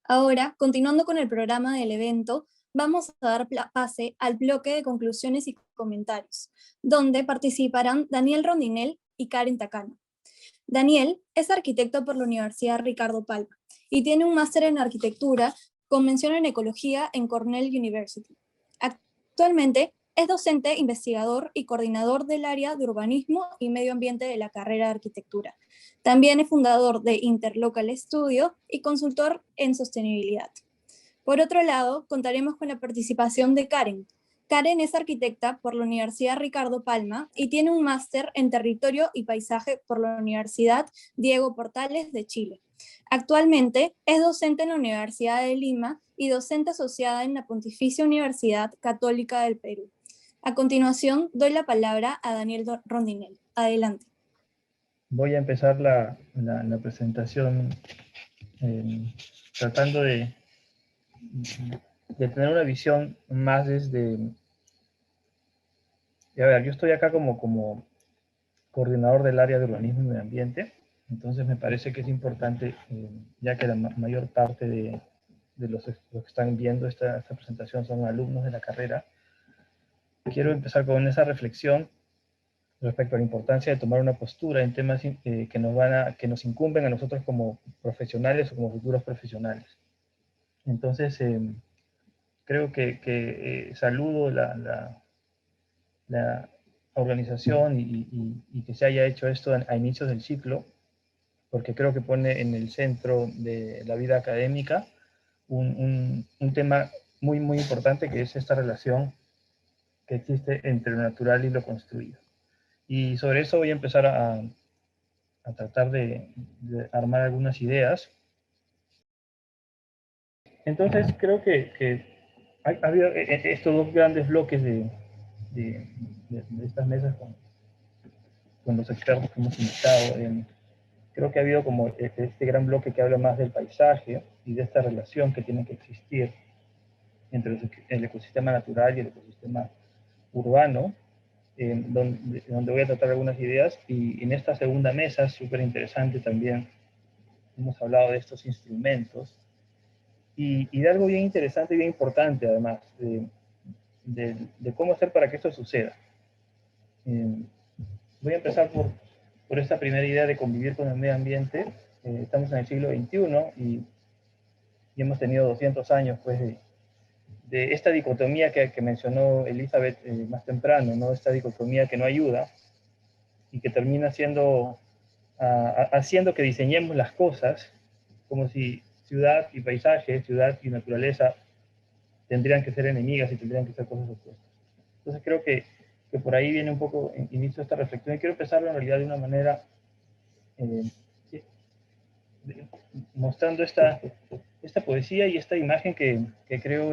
Ahora, continuando con el programa del evento, vamos a dar pase al bloque de conclusiones y comentarios, donde participarán Daniel Rondinel y Karen Takano. Daniel es arquitecto por la Universidad Ricardo Palma y tiene un máster en arquitectura con mención en ecología en Cornell University. Actualmente es docente, investigador y coordinador del área de urbanismo y medio ambiente de la carrera de arquitectura. También es fundador de Interlocal Studio y consultor en sostenibilidad. Por otro lado, contaremos con la participación de Karen. Karen es arquitecta por la Universidad Ricardo Palma y tiene un máster en territorio y paisaje por la Universidad Diego Portales de Chile. Actualmente es docente en la Universidad de Lima y docente asociada en la Pontificia Universidad Católica del Perú. A continuación, doy la palabra a Daniel Rondinel. Adelante. Voy a empezar la presentación tratando de tener una visión más desde... A ver, yo estoy acá como coordinador del área de urbanismo y medio ambiente, entonces me parece que es importante, ya que la mayor parte de los que están viendo esta presentación son alumnos de la carrera, quiero empezar con esa reflexión respecto a la importancia de tomar una postura en temas que nos incumben a nosotros como profesionales o como futuros profesionales. Entonces, creo que saludo la organización y que se haya hecho esto a inicios del ciclo, porque creo que pone en el centro de la vida académica un tema muy, muy importante, que es esta relación que existe entre lo natural y lo construido. Y sobre eso voy a empezar a tratar de armar algunas ideas. Entonces creo que ha habido estos dos grandes bloques de estas mesas con los expertos que hemos invitado. Creo que ha habido como este gran bloque que habla más del paisaje y de esta relación que tiene que existir entre el ecosistema natural y el ecosistema urbano, donde voy a tratar algunas ideas. Y en esta segunda mesa, súper interesante también, hemos hablado de estos instrumentos y de algo bien interesante y bien importante, además, de cómo hacer para que esto suceda. Voy a empezar por esta primera idea de convivir con el medio ambiente. Estamos en el siglo XXI y hemos tenido 200 años pues, de esta dicotomía que mencionó Elizabeth más temprano, ¿no? Esta dicotomía que no ayuda y que termina haciendo que diseñemos las cosas como si ciudad y paisaje, ciudad y naturaleza tendrían que ser enemigas y tendrían que ser cosas opuestas. Entonces creo que por ahí viene un poco inicio esta reflexión, y quiero empezarlo en realidad de una manera mostrando esta poesía y esta imagen que creo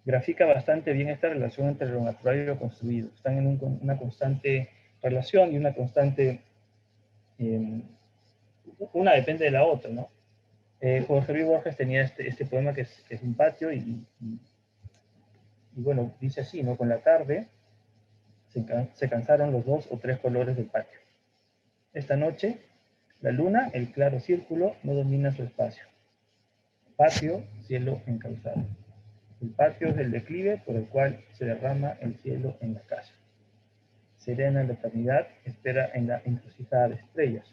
grafica bastante bien esta relación entre lo natural y lo construido. Están en una constante relación y una constante... una depende de la otra, ¿no? Jorge Luis Borges tenía este poema que es un patio y bueno, dice así, ¿no? Con la tarde se cansaron los 2 o 3 colores del patio. Esta noche, la luna, el claro círculo, no domina su espacio. Patio, cielo encauzado. El patio es el declive por el cual se derrama el cielo en la casa. Serena la eternidad, espera en la encrucijada de estrellas.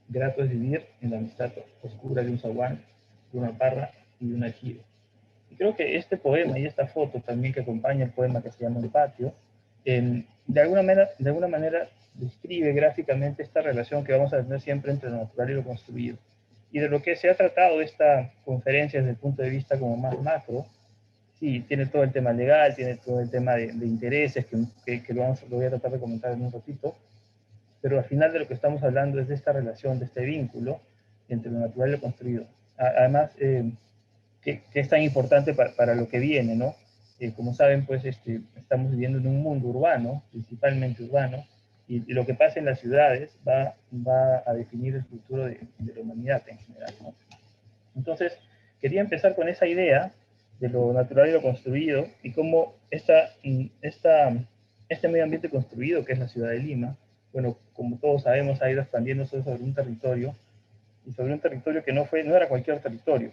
Grato es vivir en la amistad oscura de un zaguán, de una parra y de un aljibe. Y creo que este poema y esta foto también que acompaña el poema que se llama El patio, de alguna manera describe gráficamente esta relación que vamos a tener siempre entre lo natural y lo construido. Y de lo que se ha tratado esta conferencia desde el punto de vista como más macro, sí, tiene todo el tema legal, tiene todo el tema de intereses, que lo voy a tratar de comentar en un ratito, pero al final de lo que estamos hablando es de esta relación, de este vínculo entre lo natural y lo construido. Además, que es tan importante para lo que viene, ¿no? Como saben, pues estamos viviendo en un mundo urbano, principalmente urbano, y lo que pasa en las ciudades va a definir el futuro de la humanidad en general, ¿no? Entonces, quería empezar con esa idea de lo natural y lo construido, y cómo este medio ambiente construido, que es la ciudad de Lima, bueno, como todos sabemos, ha ido expandiéndose sobre un territorio y sobre un territorio que no era cualquier territorio.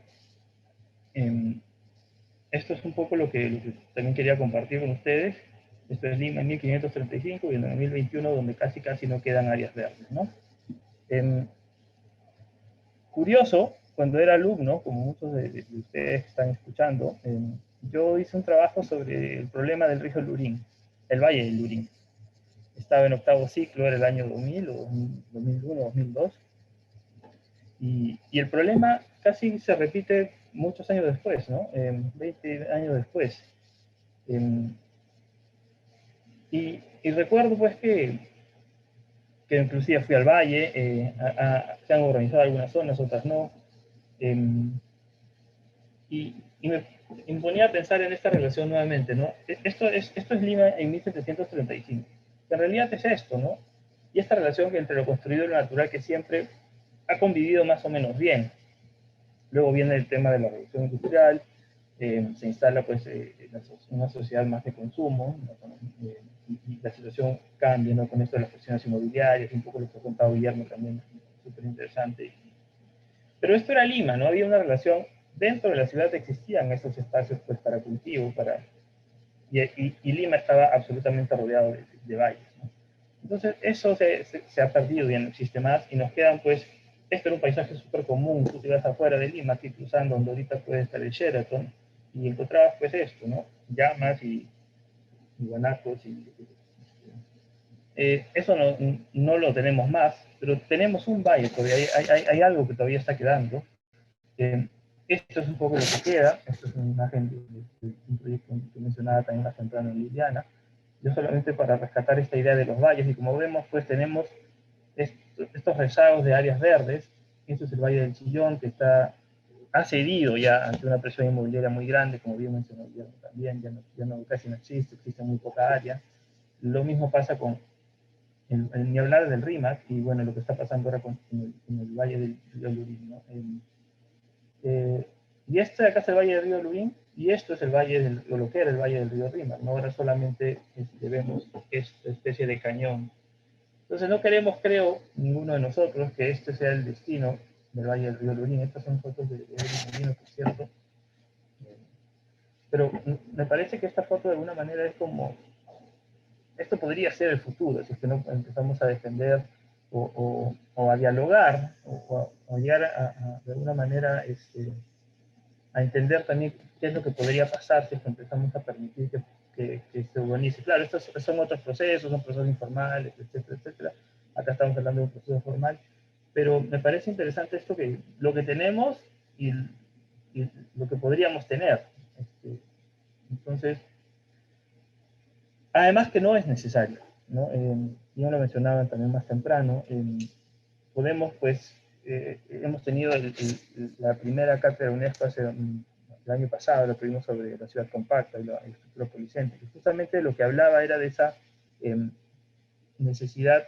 Esto es un poco lo que también quería compartir con ustedes. Esto es Lima en 1535 y en 2021, donde casi no quedan áreas verdes, ¿no? Curioso, cuando era alumno, como muchos de ustedes que están escuchando, yo hice un trabajo sobre el problema del río Lurín, el Valle del Lurín. Estaba en octavo ciclo, era el año 2000 o 2001, 2002, y el problema casi se repite muchos años después, ¿no? 20 años después. Y recuerdo pues que inclusive fui al valle, se han organizado algunas zonas, otras no, y me ponía a pensar en esta relación nuevamente, ¿no? Esto es Lima en 1735. En realidad es esto, ¿no? Y esta relación entre lo construido y lo natural que siempre ha convivido más o menos bien. Luego viene el tema de la revolución industrial, se instala pues una sociedad más de consumo, ¿no? Y la situación cambia, ¿no? Con esto de las presiones inmobiliarias, un poco lo que ha contado Guillermo también, súper interesante. Pero esto era Lima, ¿no? Había una relación, dentro de la ciudad existían esos espacios pues para cultivo, y Lima estaba absolutamente rodeado de valles, ¿no? Entonces eso se ha perdido, ya no existe más, y nos quedan pues, esto era un paisaje súper común, tú te ibas afuera de Lima, aquí cruzando, donde ahorita puede estar el Sheraton, y encontrabas pues esto, ¿no? Llamas y guanacos, eso no lo tenemos más, pero tenemos un valle, todavía hay algo que todavía está quedando. Esto es un poco lo que queda, esto es una imagen de un proyecto que mencionaba también más temprano en Liliana. Yo solamente para rescatar esta idea de los valles, y como vemos, pues tenemos estos rezagos de áreas verdes. Este es el Valle del Chillón, que ha cedido ya ante una presión inmobiliaria muy grande, como bien mencionó Guillermo también, casi no existe muy poca área. Lo mismo pasa con ni hablar del RIMAC, y bueno, lo que está pasando ahora con el Valle del Lurín, ¿no? Y este de acá es el Valle del Río Lurín, y esto es el valle lo que era el Valle del Río Rímac, ¿no? Ahora solamente vemos esta especie de cañón. Entonces no queremos, creo, ninguno de nosotros, que este sea el destino del Valle del Río Lurín. Estas son fotos de Molino, por cierto. Pero me parece que esta foto de alguna manera es como, esto podría ser el futuro, si es que no empezamos a defender o a dialogar, o a llegar de alguna manera a entender también qué es lo que podría pasar si es que empezamos a permitir que se urbanice. Claro, estos son otros procesos, son procesos informales, etcétera, etcétera. Acá estamos hablando de un proceso formal, pero me parece interesante esto, que lo que tenemos y lo que podríamos tener. Entonces, además que no es necesario, ¿no? Ya lo mencionaban también más temprano, podemos pues, hemos tenido la primera cátedra UNESCO el año pasado, lo tuvimos sobre la ciudad compacta y la estructura policéntrica. Justamente lo que hablaba era de esa necesidad,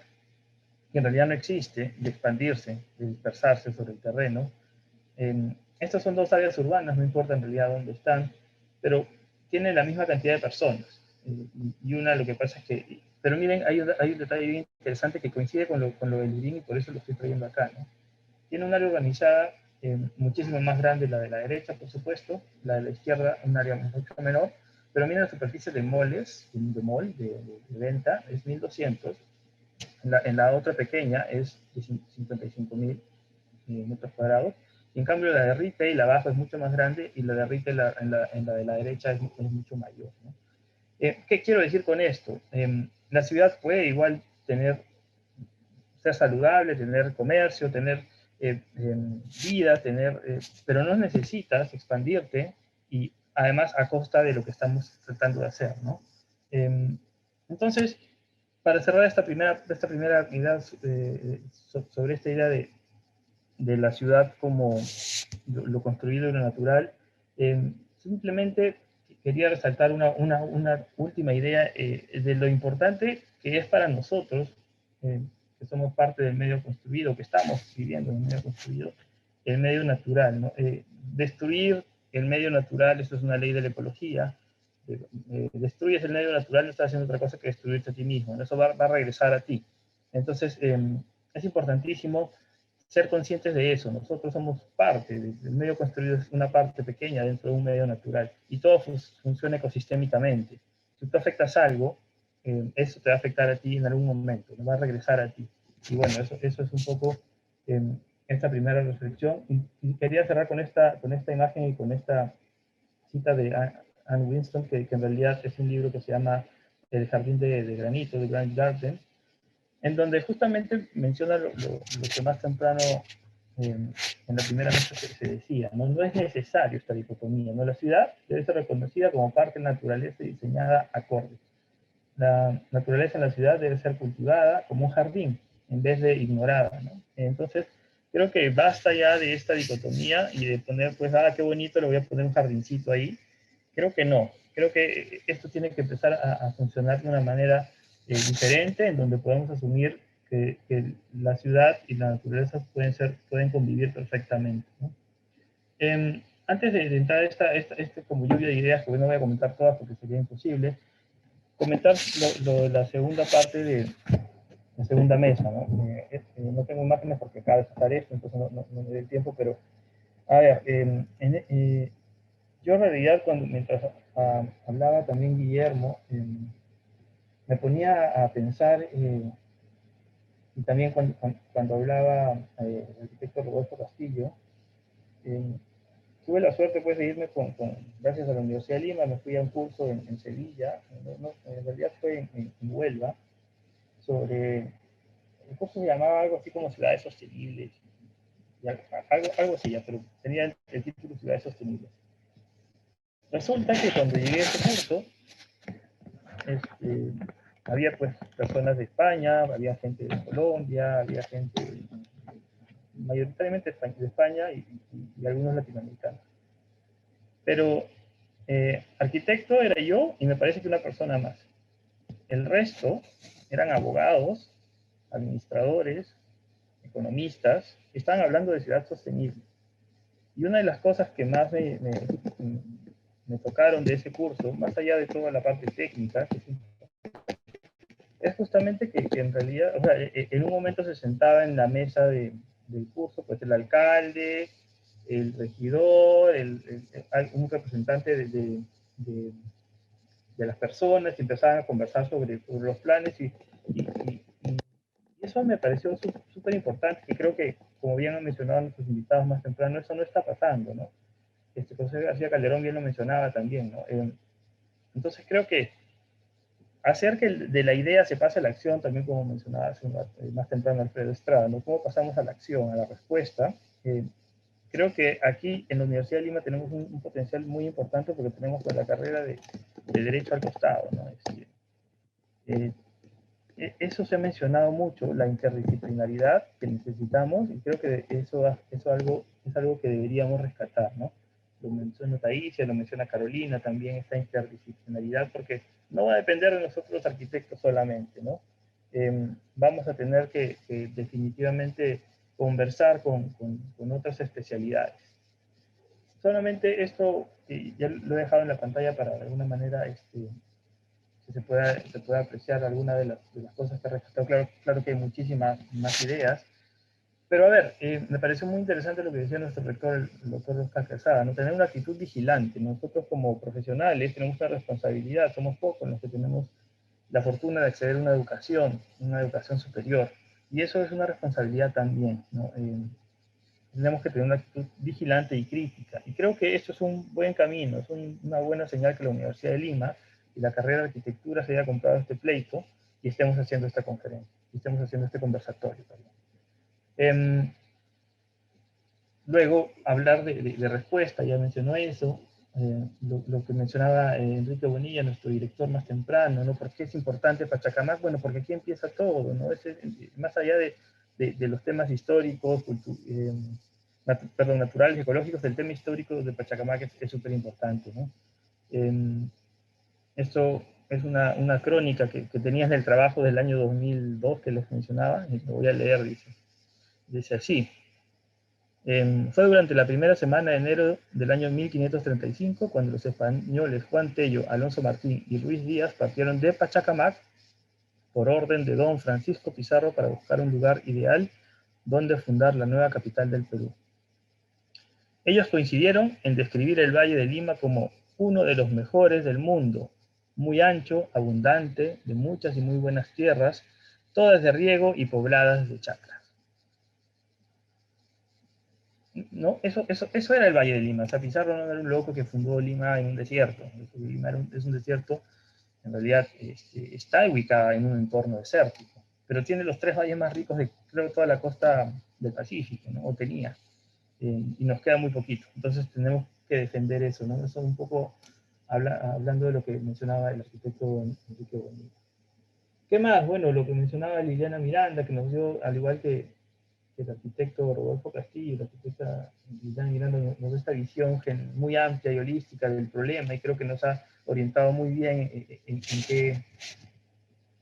que en realidad no existe, de expandirse, de dispersarse sobre el terreno. Estas son dos áreas urbanas, no importa en realidad dónde están, pero tienen la misma cantidad de personas. Y una, lo que pasa es que, pero miren, hay un detalle bien interesante que coincide con lo del Lurín, y por eso lo estoy trayendo acá, ¿no? Tiene un área urbanizada muchísimo más grande, la de la derecha, por supuesto, la de la izquierda un área mucho menor, pero miren la superficie de moles, de venta, es 1200, en la otra pequeña es de 55.000 metros cuadrados, y en cambio la de retail abajo es mucho más grande, y la de retail en la de la derecha es mucho mayor, ¿no? ¿Qué quiero decir con esto? La ciudad puede igual ser saludable, tener comercio, tener vida, pero no necesitas expandirte, y además a costa de lo que estamos tratando de hacer, ¿no? Entonces, para cerrar esta primera idea sobre esta idea de la ciudad como lo construido y lo natural, simplemente quería resaltar una última idea de lo importante que es para nosotros, que somos parte del medio construido, que estamos viviendo en el medio construido, el medio natural, ¿no? Destruir el medio natural, eso es una ley de la ecología. Destruyes el medio natural, no estás haciendo otra cosa que destruirte a ti mismo, ¿no? Eso va a regresar a ti. Entonces, es importantísimo ser conscientes de eso. Nosotros somos parte, del medio construido es una parte pequeña dentro de un medio natural, y todo funciona ecosistémicamente. Si tú afectas algo, eso te va a afectar a ti en algún momento, no va a regresar a ti. Y bueno, eso es un poco esta primera reflexión. Y quería cerrar con esta imagen y con esta cita de Anne Winston, que en realidad es un libro que se llama El jardín de granito, de Granite Garden, en donde justamente menciona lo que más temprano en la primera mesa se decía, ¿no? No es necesario esta dicotomía, ¿no? La ciudad debe ser reconocida como parte de la naturaleza y diseñada acorde. La naturaleza en la ciudad debe ser cultivada como un jardín, en vez de ignorada, ¿no? Entonces, creo que basta ya de esta dicotomía y de poner, pues, qué bonito, le voy a poner un jardincito ahí. Creo que no. Creo que esto tiene que empezar a funcionar de una manera diferente, en donde podemos asumir que la ciudad y la naturaleza pueden convivir perfectamente, ¿no? Antes de entrar como lluvia de ideas, que no voy a comentar todas porque sería imposible, comentar lo de la segunda parte de la segunda mesa, ¿no? No tengo imágenes porque acaba de pasar esto, entonces no me doy el tiempo, pero a ver, yo en realidad mientras hablaba también Guillermo, me ponía a pensar, y también cuando hablaba el arquitecto Rodolfo Castillo, tuve la suerte, pues, de irme gracias a la Universidad de Lima. Me fui a un curso en Sevilla, en realidad fue en Huelva, sobre, el curso se llamaba algo así como Ciudades Sostenibles, algo así ya, pero tenía el título Ciudades Sostenibles. Resulta que cuando llegué a ese curso, había, pues, personas de España, había gente de Colombia, había gente mayoritariamente de España y algunos latinoamericanos. Pero arquitecto era yo y me parece que una persona más. El resto eran abogados, administradores, economistas, que estaban hablando de ciudad sostenible. Y una de las cosas que más me tocaron de ese curso, más allá de toda la parte técnica, es justamente que en realidad, o sea, en un momento se sentaba en la mesa del curso, pues, el alcalde, el regidor, un representante de las personas, y empezaban a conversar sobre los planes, y eso me pareció súper importante, y creo que, como bien han mencionado nuestros invitados más temprano, eso no está pasando, ¿no? José García Calderón bien lo mencionaba también, ¿no? Entonces creo que hacer que de la idea se pase a la acción, también como mencionaba más temprano Alfredo Estrada, ¿no? ¿Cómo pasamos a la acción, a la respuesta? Creo que aquí en la Universidad de Lima tenemos un potencial muy importante, porque tenemos, pues, la carrera de Derecho al costado, ¿no? Eso se ha mencionado mucho, la interdisciplinaridad que necesitamos, y creo que eso es algo que deberíamos rescatar, ¿no? Lo menciona Taísia, lo menciona Carolina también, esta interdisciplinaridad, porque no va a depender de nosotros los arquitectos solamente, ¿no? Vamos a tener que definitivamente conversar con otras especialidades. Solamente esto, ya lo he dejado en la pantalla para de alguna manera que se pueda apreciar alguna de las cosas que he rescatado. Claro que hay muchísimas más ideas, pero a ver, me pareció muy interesante lo que decía nuestro rector, el doctor Oscar Quesada, ¿no? Tener una actitud vigilante. Nosotros como profesionales tenemos una responsabilidad, somos pocos los que tenemos la fortuna de acceder a una educación superior, y eso es una responsabilidad también, ¿no? Tenemos que tener una actitud vigilante y crítica, y creo que esto es un buen camino, es una buena señal que la Universidad de Lima y la carrera de arquitectura se haya comprado este pleito y estemos haciendo esta conferencia, y estemos haciendo este conversatorio también. Luego, hablar de respuesta, ya mencionó eso, lo que mencionaba Enrique Bonilla, nuestro director más temprano, ¿no? ¿Por qué es importante Pachacamac? Bueno, porque aquí empieza todo, ¿no? Más allá de los temas históricos, naturales, ecológicos, el tema histórico de Pachacamac es súper importante, ¿no? Esto es una crónica que tenías del trabajo del año 2002 que les mencionaba, y lo voy a leer, dice así. Fue durante la primera semana de enero del año 1535 cuando los españoles Juan Tello, Alonso Martín y Ruiz Díaz partieron de Pachacamac por orden de don Francisco Pizarro para buscar un lugar ideal dónde fundar la nueva capital del Perú. Ellos coincidieron en describir el Valle de Lima como uno de los mejores del mundo, muy ancho, abundante, de muchas y muy buenas tierras, todas de riego y pobladas de chacras. ¿No? Eso era el Valle de Lima. O sea, Pizarro no era un loco que fundó Lima en un desierto. Lima es un desierto, en realidad está ubicada en un entorno desértico, pero tiene los 3 valles más ricos de, creo, toda la costa del Pacífico, ¿no? O tenía, y nos queda muy poquito. Entonces tenemos que defender eso, ¿no? Eso un poco hablando de lo que mencionaba el arquitecto Enrique Bonilla. ¿Qué más? Bueno, lo que mencionaba Liliana Miranda, que nos dio, al igual que el arquitecto Rodolfo Castillo, la arquitecta Liliana Miranda, nos da esta visión muy amplia y holística del problema, y creo que nos ha orientado muy bien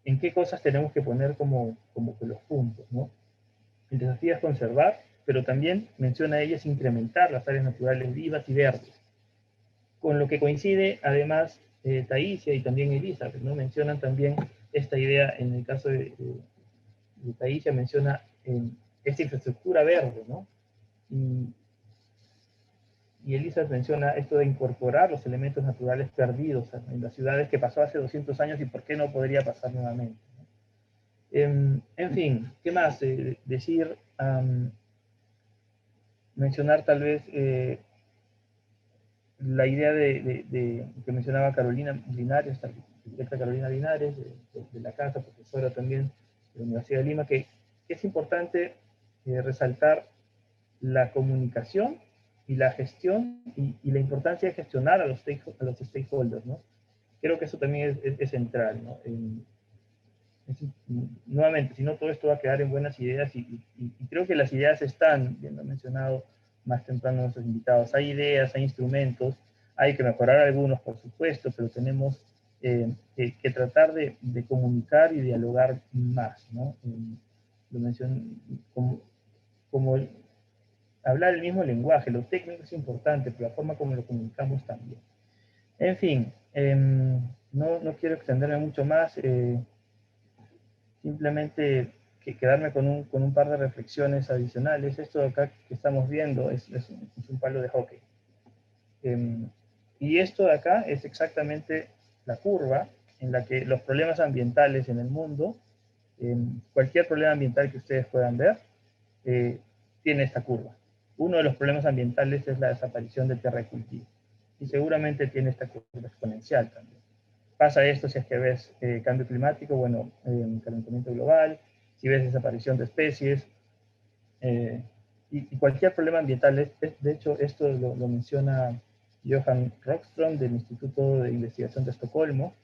en qué cosas tenemos que poner como que los puntos, ¿no? El desafío es conservar, pero también menciona ella es incrementar las áreas naturales vivas y verdes, con lo que coincide además Taísia y también Elizabeth, ¿no? Mencionan también esta idea, en el caso de Taísia menciona esta infraestructura verde, ¿no? Y Elizabeth menciona esto de incorporar los elementos naturales perdidos en las ciudades, que pasó hace 200 años y por qué no podría pasar nuevamente, ¿no? En fin, ¿qué más decir? Mencionar tal vez la idea que mencionaba Carolina Linares, la arquitecta Carolina Linares, de la casa, profesora también de la Universidad de Lima, que es importante resaltar la comunicación y la gestión y la importancia de gestionar a los stakeholders, ¿no? Creo que eso también es central, ¿no? Nuevamente, si no, todo esto va a quedar en buenas ideas y creo que las ideas están, bien lo han mencionado más temprano nuestros invitados, hay ideas, hay instrumentos, hay que mejorar algunos, por supuesto, pero tenemos que tratar de comunicar y dialogar más, ¿no? Lo mencioné como hablar el mismo lenguaje, lo técnico es importante, pero la forma como lo comunicamos también. En fin, no quiero extenderme mucho más, simplemente quedarme con un par de reflexiones adicionales. Esto de acá que estamos viendo es un palo de hockey. Y esto de acá es exactamente la curva en la que los problemas ambientales en el mundo, cualquier problema ambiental que ustedes puedan ver, tiene esta curva. Uno de los problemas ambientales es la desaparición de tierra de cultivo. Y seguramente tiene esta curva exponencial también. Pasa esto si es que ves cambio climático, bueno, calentamiento global, si ves desaparición de especies, y cualquier problema ambiental. De hecho, esto lo menciona Johan Rockström del Instituto de Investigación de Estocolmo.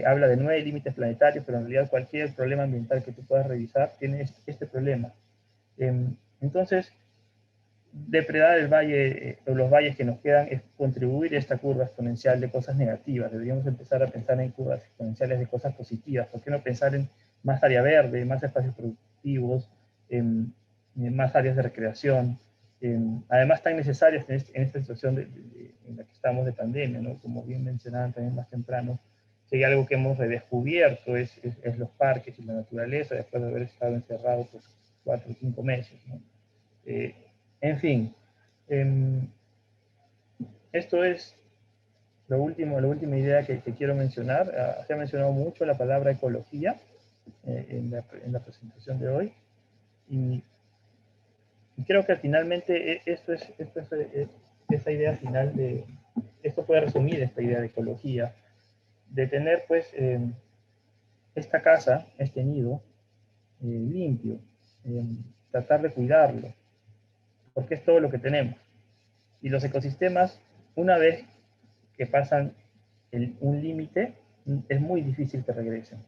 Habla de 9 límites planetarios, pero en realidad cualquier problema ambiental que tú puedas revisar tiene este problema. Entonces, depredar el valle o los valles que nos quedan es contribuir a esta curva exponencial de cosas negativas. Deberíamos empezar a pensar en curvas exponenciales de cosas positivas. ¿Por qué no pensar en más área verde, más espacios productivos, en más áreas de recreación? Además, tan necesarias en esta situación en la que estamos de pandemia, ¿no? Como bien mencionaban también más temprano, si hay algo que hemos redescubierto es los parques y la naturaleza, después de haber estado encerrados pues, 4 o 5 meses, ¿no? En fin, esto es la última idea que quiero mencionar. Se ha mencionado mucho la palabra ecología en la presentación de hoy, y creo que finalmente esa idea final esto puede resumir esta idea de ecología, de tener pues esta casa, este nido, limpio, tratar de cuidarlo, porque es todo lo que tenemos. Y los ecosistemas, una vez que pasan un límite, es muy difícil que regresen.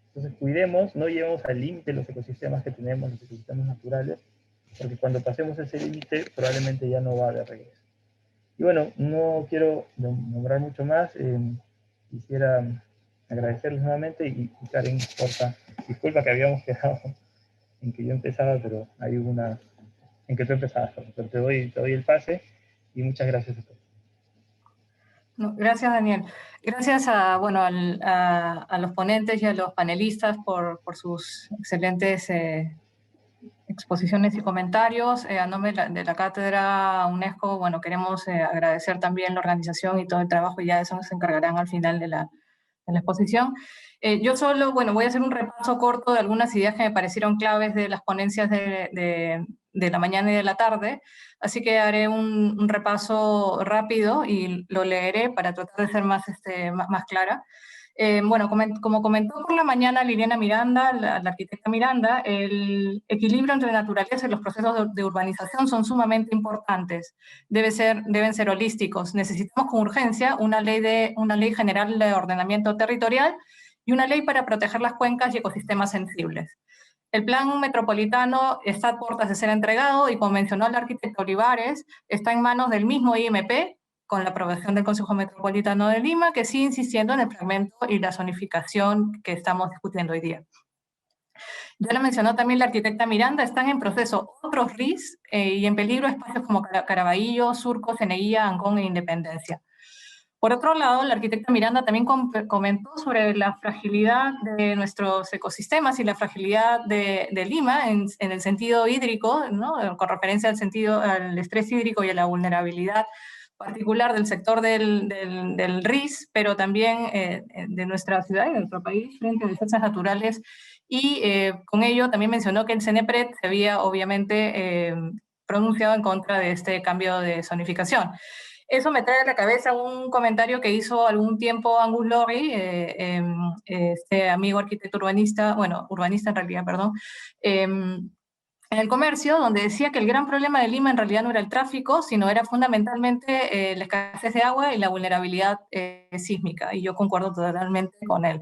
Entonces, cuidemos, no llevemos al límite los ecosistemas que tenemos, los ecosistemas naturales, porque cuando pasemos ese límite, probablemente ya no va a haber regreso. Y bueno, no quiero nombrar mucho más. Quisiera agradecerles nuevamente y Karen, porfa, disculpa que habíamos quedado en que yo empezaba, pero hay una en que tú empezabas, pero te doy el pase y muchas gracias a todos. No, gracias, Daniel. Gracias a los ponentes y a los panelistas por sus excelentes exposiciones y comentarios. A nombre de la Cátedra UNESCO, bueno, queremos agradecer también la organización y todo el trabajo, y ya de eso se encargarán al final de la exposición. Yo solo, bueno, voy a hacer un repaso corto de algunas ideas que me parecieron claves de las ponencias de la mañana y de la tarde, así que haré un repaso rápido y lo leeré para tratar de ser más clara. Bueno, como comentó por la mañana Liliana Miranda, la arquitecta Miranda, el equilibrio entre naturaleza y los procesos de urbanización son sumamente importantes. Deben ser holísticos. Necesitamos con urgencia una ley general de ordenamiento territorial y una ley para proteger las cuencas y ecosistemas sensibles. El plan metropolitano está a puertas de ser entregado y, como mencionó el arquitecto Olivares, está en manos del mismo IMP, con la aprobación del Consejo Metropolitano de Lima, que sigue insistiendo en el fragmento y la zonificación que estamos discutiendo hoy día. Ya lo mencionó también la arquitecta Miranda, están en proceso otros RIS y en peligro espacios como Caraballo, Surco, Ceneguía, Ancón e Independencia. Por otro lado, la arquitecta Miranda también comentó sobre la fragilidad de nuestros ecosistemas y la fragilidad de Lima en el sentido hídrico, ¿no? Con referencia al estrés hídrico y a la vulnerabilidad particular del sector del RIS, pero también de nuestra ciudad y de nuestro país frente a desastres naturales. Y con ello también mencionó que el CENEPRED se había obviamente pronunciado en contra de este cambio de zonificación. Eso me trae a la cabeza un comentario que hizo algún tiempo Angus Lorry, este amigo arquitecto urbanista en realidad, perdón, en El Comercio, donde decía que el gran problema de Lima en realidad no era el tráfico, sino era fundamentalmente la escasez de agua y la vulnerabilidad sísmica, y yo concuerdo totalmente con él.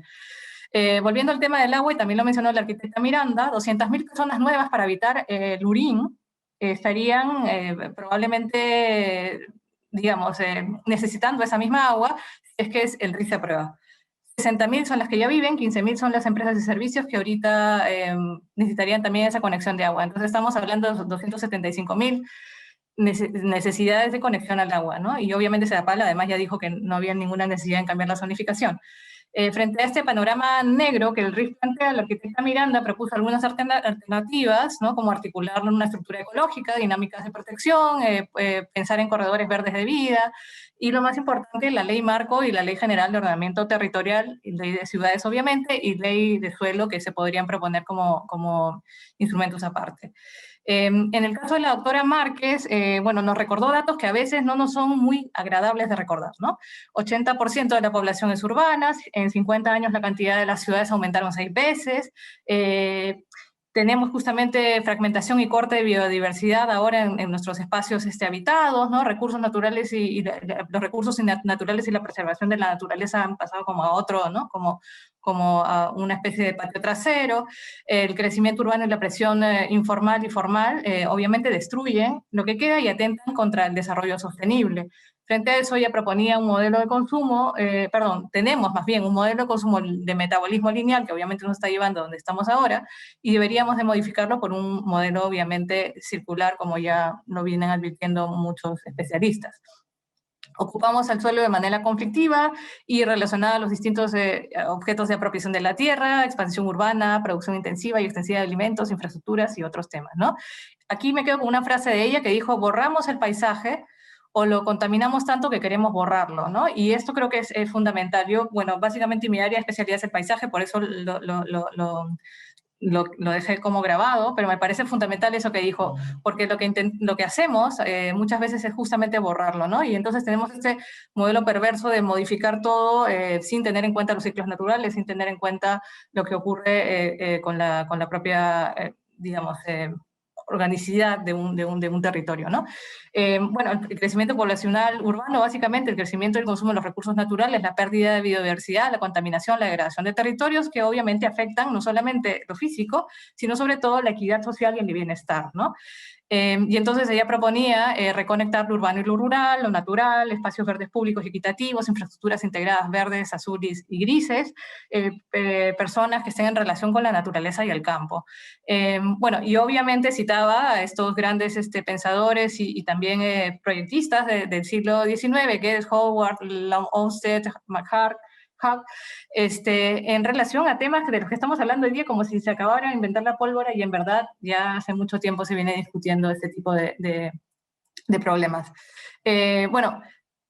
Volviendo al tema del agua, y también lo mencionó la arquitecta Miranda, 200.000 personas nuevas para habitar Lurín estarían probablemente, digamos, necesitando esa misma agua, si es que el RIS se aprueba. 60.000 son las que ya viven, 15.000 son las empresas de servicios que ahorita necesitarían también esa conexión de agua. Entonces estamos hablando de 275.000 necesidades de conexión al agua, ¿no? Y obviamente Sedapal además ya dijo que no había ninguna necesidad en cambiar la zonificación. Frente a este panorama negro que el RIS plantea, la arquitecta Miranda propuso algunas alternativas, ¿no? Como articular una estructura ecológica, dinámicas de protección, pensar en corredores verdes de vida, y lo más importante, la ley marco y la ley general de ordenamiento territorial, y ley de ciudades obviamente, y ley de suelo, que se podrían proponer como instrumentos aparte. En el caso de la doctora Márquez, bueno, nos recordó datos que a veces no nos son muy agradables de recordar, ¿no? 80% de la población es urbana, en 50 años la cantidad de las ciudades aumentaron 6 veces, tenemos justamente fragmentación y corte de biodiversidad ahora en nuestros espacios habitados, ¿no? Recursos naturales los recursos naturales y la preservación de la naturaleza han pasado como a otro, ¿no? Como a una especie de patio trasero. El crecimiento urbano y la presión informal y formal obviamente destruyen lo que queda y atentan contra el desarrollo sostenible. Frente a eso ella proponía un modelo de consumo, tenemos más bien un modelo de consumo de metabolismo lineal que obviamente nos está llevando a donde estamos ahora, y deberíamos de modificarlo por un modelo obviamente circular, como ya lo vienen advirtiendo muchos especialistas. Ocupamos el suelo de manera conflictiva y relacionada a los distintos objetos de apropiación de la tierra, expansión urbana, producción intensiva y extensiva de alimentos, infraestructuras y otros temas, ¿no? Aquí me quedo con una frase de ella que dijo: borramos el paisaje o lo contaminamos tanto que queremos borrarlo, ¿no? Y esto creo que es fundamental. Yo, bueno, básicamente mi área de especialidad es el paisaje, por eso lo dejé como grabado, pero me parece fundamental eso que dijo, porque lo que hacemos muchas veces es justamente borrarlo, ¿no? Y entonces tenemos este modelo perverso de modificar todo sin tener en cuenta los ciclos naturales, sin tener en cuenta lo que ocurre con la propia, digamos, organicidad de un territorio, ¿no? Bueno, el crecimiento poblacional urbano, básicamente el crecimiento del consumo de los recursos naturales, la pérdida de biodiversidad, la contaminación, la degradación de territorios, que obviamente afectan no solamente lo físico, sino sobre todo la equidad social y el bienestar, ¿no? Y entonces ella proponía reconectar lo urbano y lo rural, lo natural, espacios verdes públicos y equitativos, infraestructuras integradas verdes, azules y grises, personas que estén en relación con la naturaleza y el campo. Bueno, y obviamente citaba a estos grandes pensadores y también proyectistas del siglo XIX, que es Howard, Olmsted, Hub, en relación a temas de los que estamos hablando hoy día, como si se acabara de inventar la pólvora, y en verdad ya hace mucho tiempo se viene discutiendo este tipo de problemas. Bueno,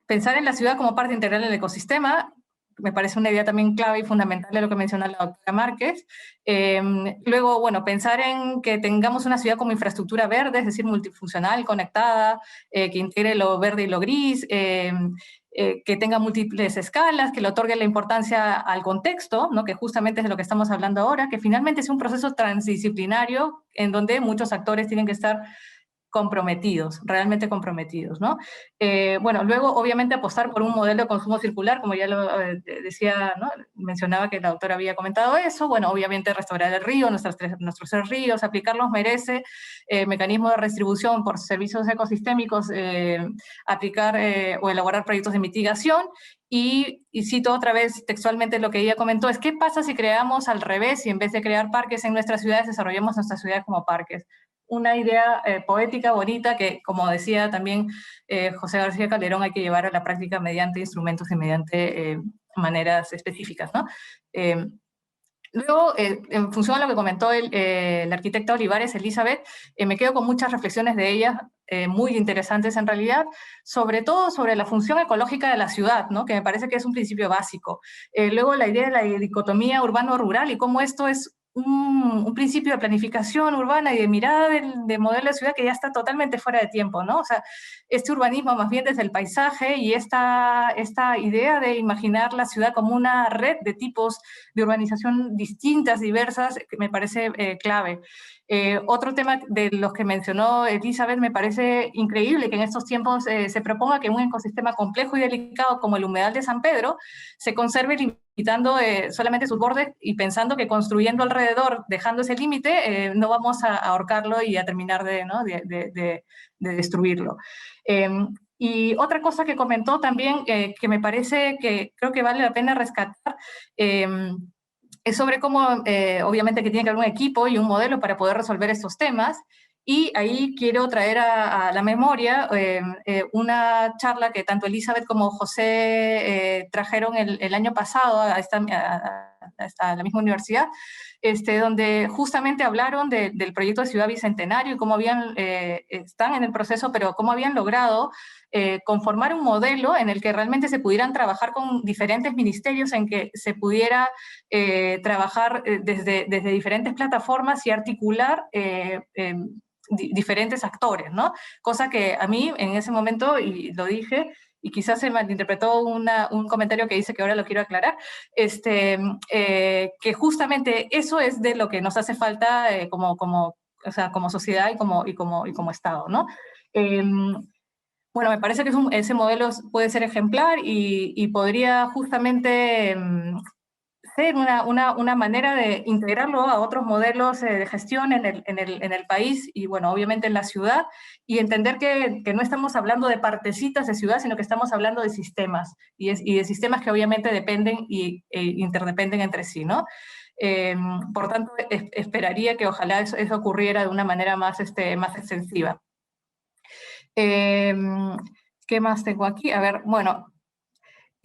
pensar en la ciudad como parte integral del ecosistema me parece una idea también clave y fundamental de lo que menciona la doctora Márquez. Luego, bueno, pensar en que tengamos una ciudad como infraestructura verde, es decir, multifuncional, conectada, que integre lo verde y lo gris, que tenga múltiples escalas, que le otorgue la importancia al contexto, ¿no? Que justamente es de lo que estamos hablando ahora, que finalmente es un proceso transdisciplinario en donde muchos actores tienen que estar comprometidos, realmente comprometidos, ¿no? Bueno, luego, obviamente, apostar por un modelo de consumo circular, como ya lo decía, ¿no? Mencionaba que la autora había comentado eso. Bueno, obviamente, restaurar el río, nuestros 3 ríos, aplicarlos merece, mecanismos de redistribución por servicios ecosistémicos, aplicar o elaborar proyectos de mitigación. Y cito otra vez textualmente lo que ella comentó, es ¿qué pasa si creamos al revés y en vez de crear parques en nuestras ciudades, desarrollamos nuestras ciudades como parques? Una idea poética, bonita, que, como decía también José García Calderón, hay que llevar a la práctica mediante instrumentos y mediante maneras específicas, ¿no? Luego, en función de lo que comentó la arquitecta Olivares, Elizabeth, me quedo con muchas reflexiones de ella, muy interesantes en realidad, sobre todo sobre la función ecológica de la ciudad, ¿no? Que me parece que es un principio básico. Luego, la idea de la dicotomía urbano-rural y cómo esto es un principio de planificación urbana y de mirada de modelo de ciudad que ya está totalmente fuera de tiempo, ¿no? O sea, este urbanismo más bien desde el paisaje y esta idea de imaginar la ciudad como una red de tipos de urbanización distintas, diversas, que me parece clave. Otro tema de los que mencionó Elizabeth, me parece increíble que en estos tiempos se proponga que un ecosistema complejo y delicado como el humedal de San Pedro se conserve limitando solamente sus bordes y pensando que construyendo alrededor, dejando ese límite, no vamos a ahorcarlo y a terminar de destruirlo. Y otra cosa que comentó también, que me parece que creo que vale la pena rescatar, es sobre cómo, obviamente, que tiene que haber un equipo y un modelo para poder resolver estos temas. Y ahí quiero traer a la memoria una charla que tanto Elizabeth como José trajeron el año pasado a la misma universidad, donde justamente hablaron del proyecto de Ciudad Bicentenario y cómo están en el proceso, pero cómo habían logrado conformar un modelo en el que realmente se pudieran trabajar con diferentes ministerios, en que se pudiera trabajar desde diferentes plataformas y articular diferentes actores, ¿no? Cosa que a mí en ese momento, y lo dije, y quizás se malinterpretó un comentario que hice que ahora lo quiero aclarar, que justamente eso es de lo que nos hace falta como sociedad y como Estado, ¿no? Bueno, me parece que ese modelo puede ser ejemplar y podría justamente ser una manera de integrarlo a otros modelos de gestión en el país y, bueno, obviamente en la ciudad, y entender que no estamos hablando de partecitas de ciudad, sino que estamos hablando de sistemas, y de sistemas que obviamente dependen e interdependen entre sí, ¿no? Por tanto, esperaría que ojalá eso ocurriera de una manera más extensiva. ¿Qué más tengo aquí? A ver, bueno,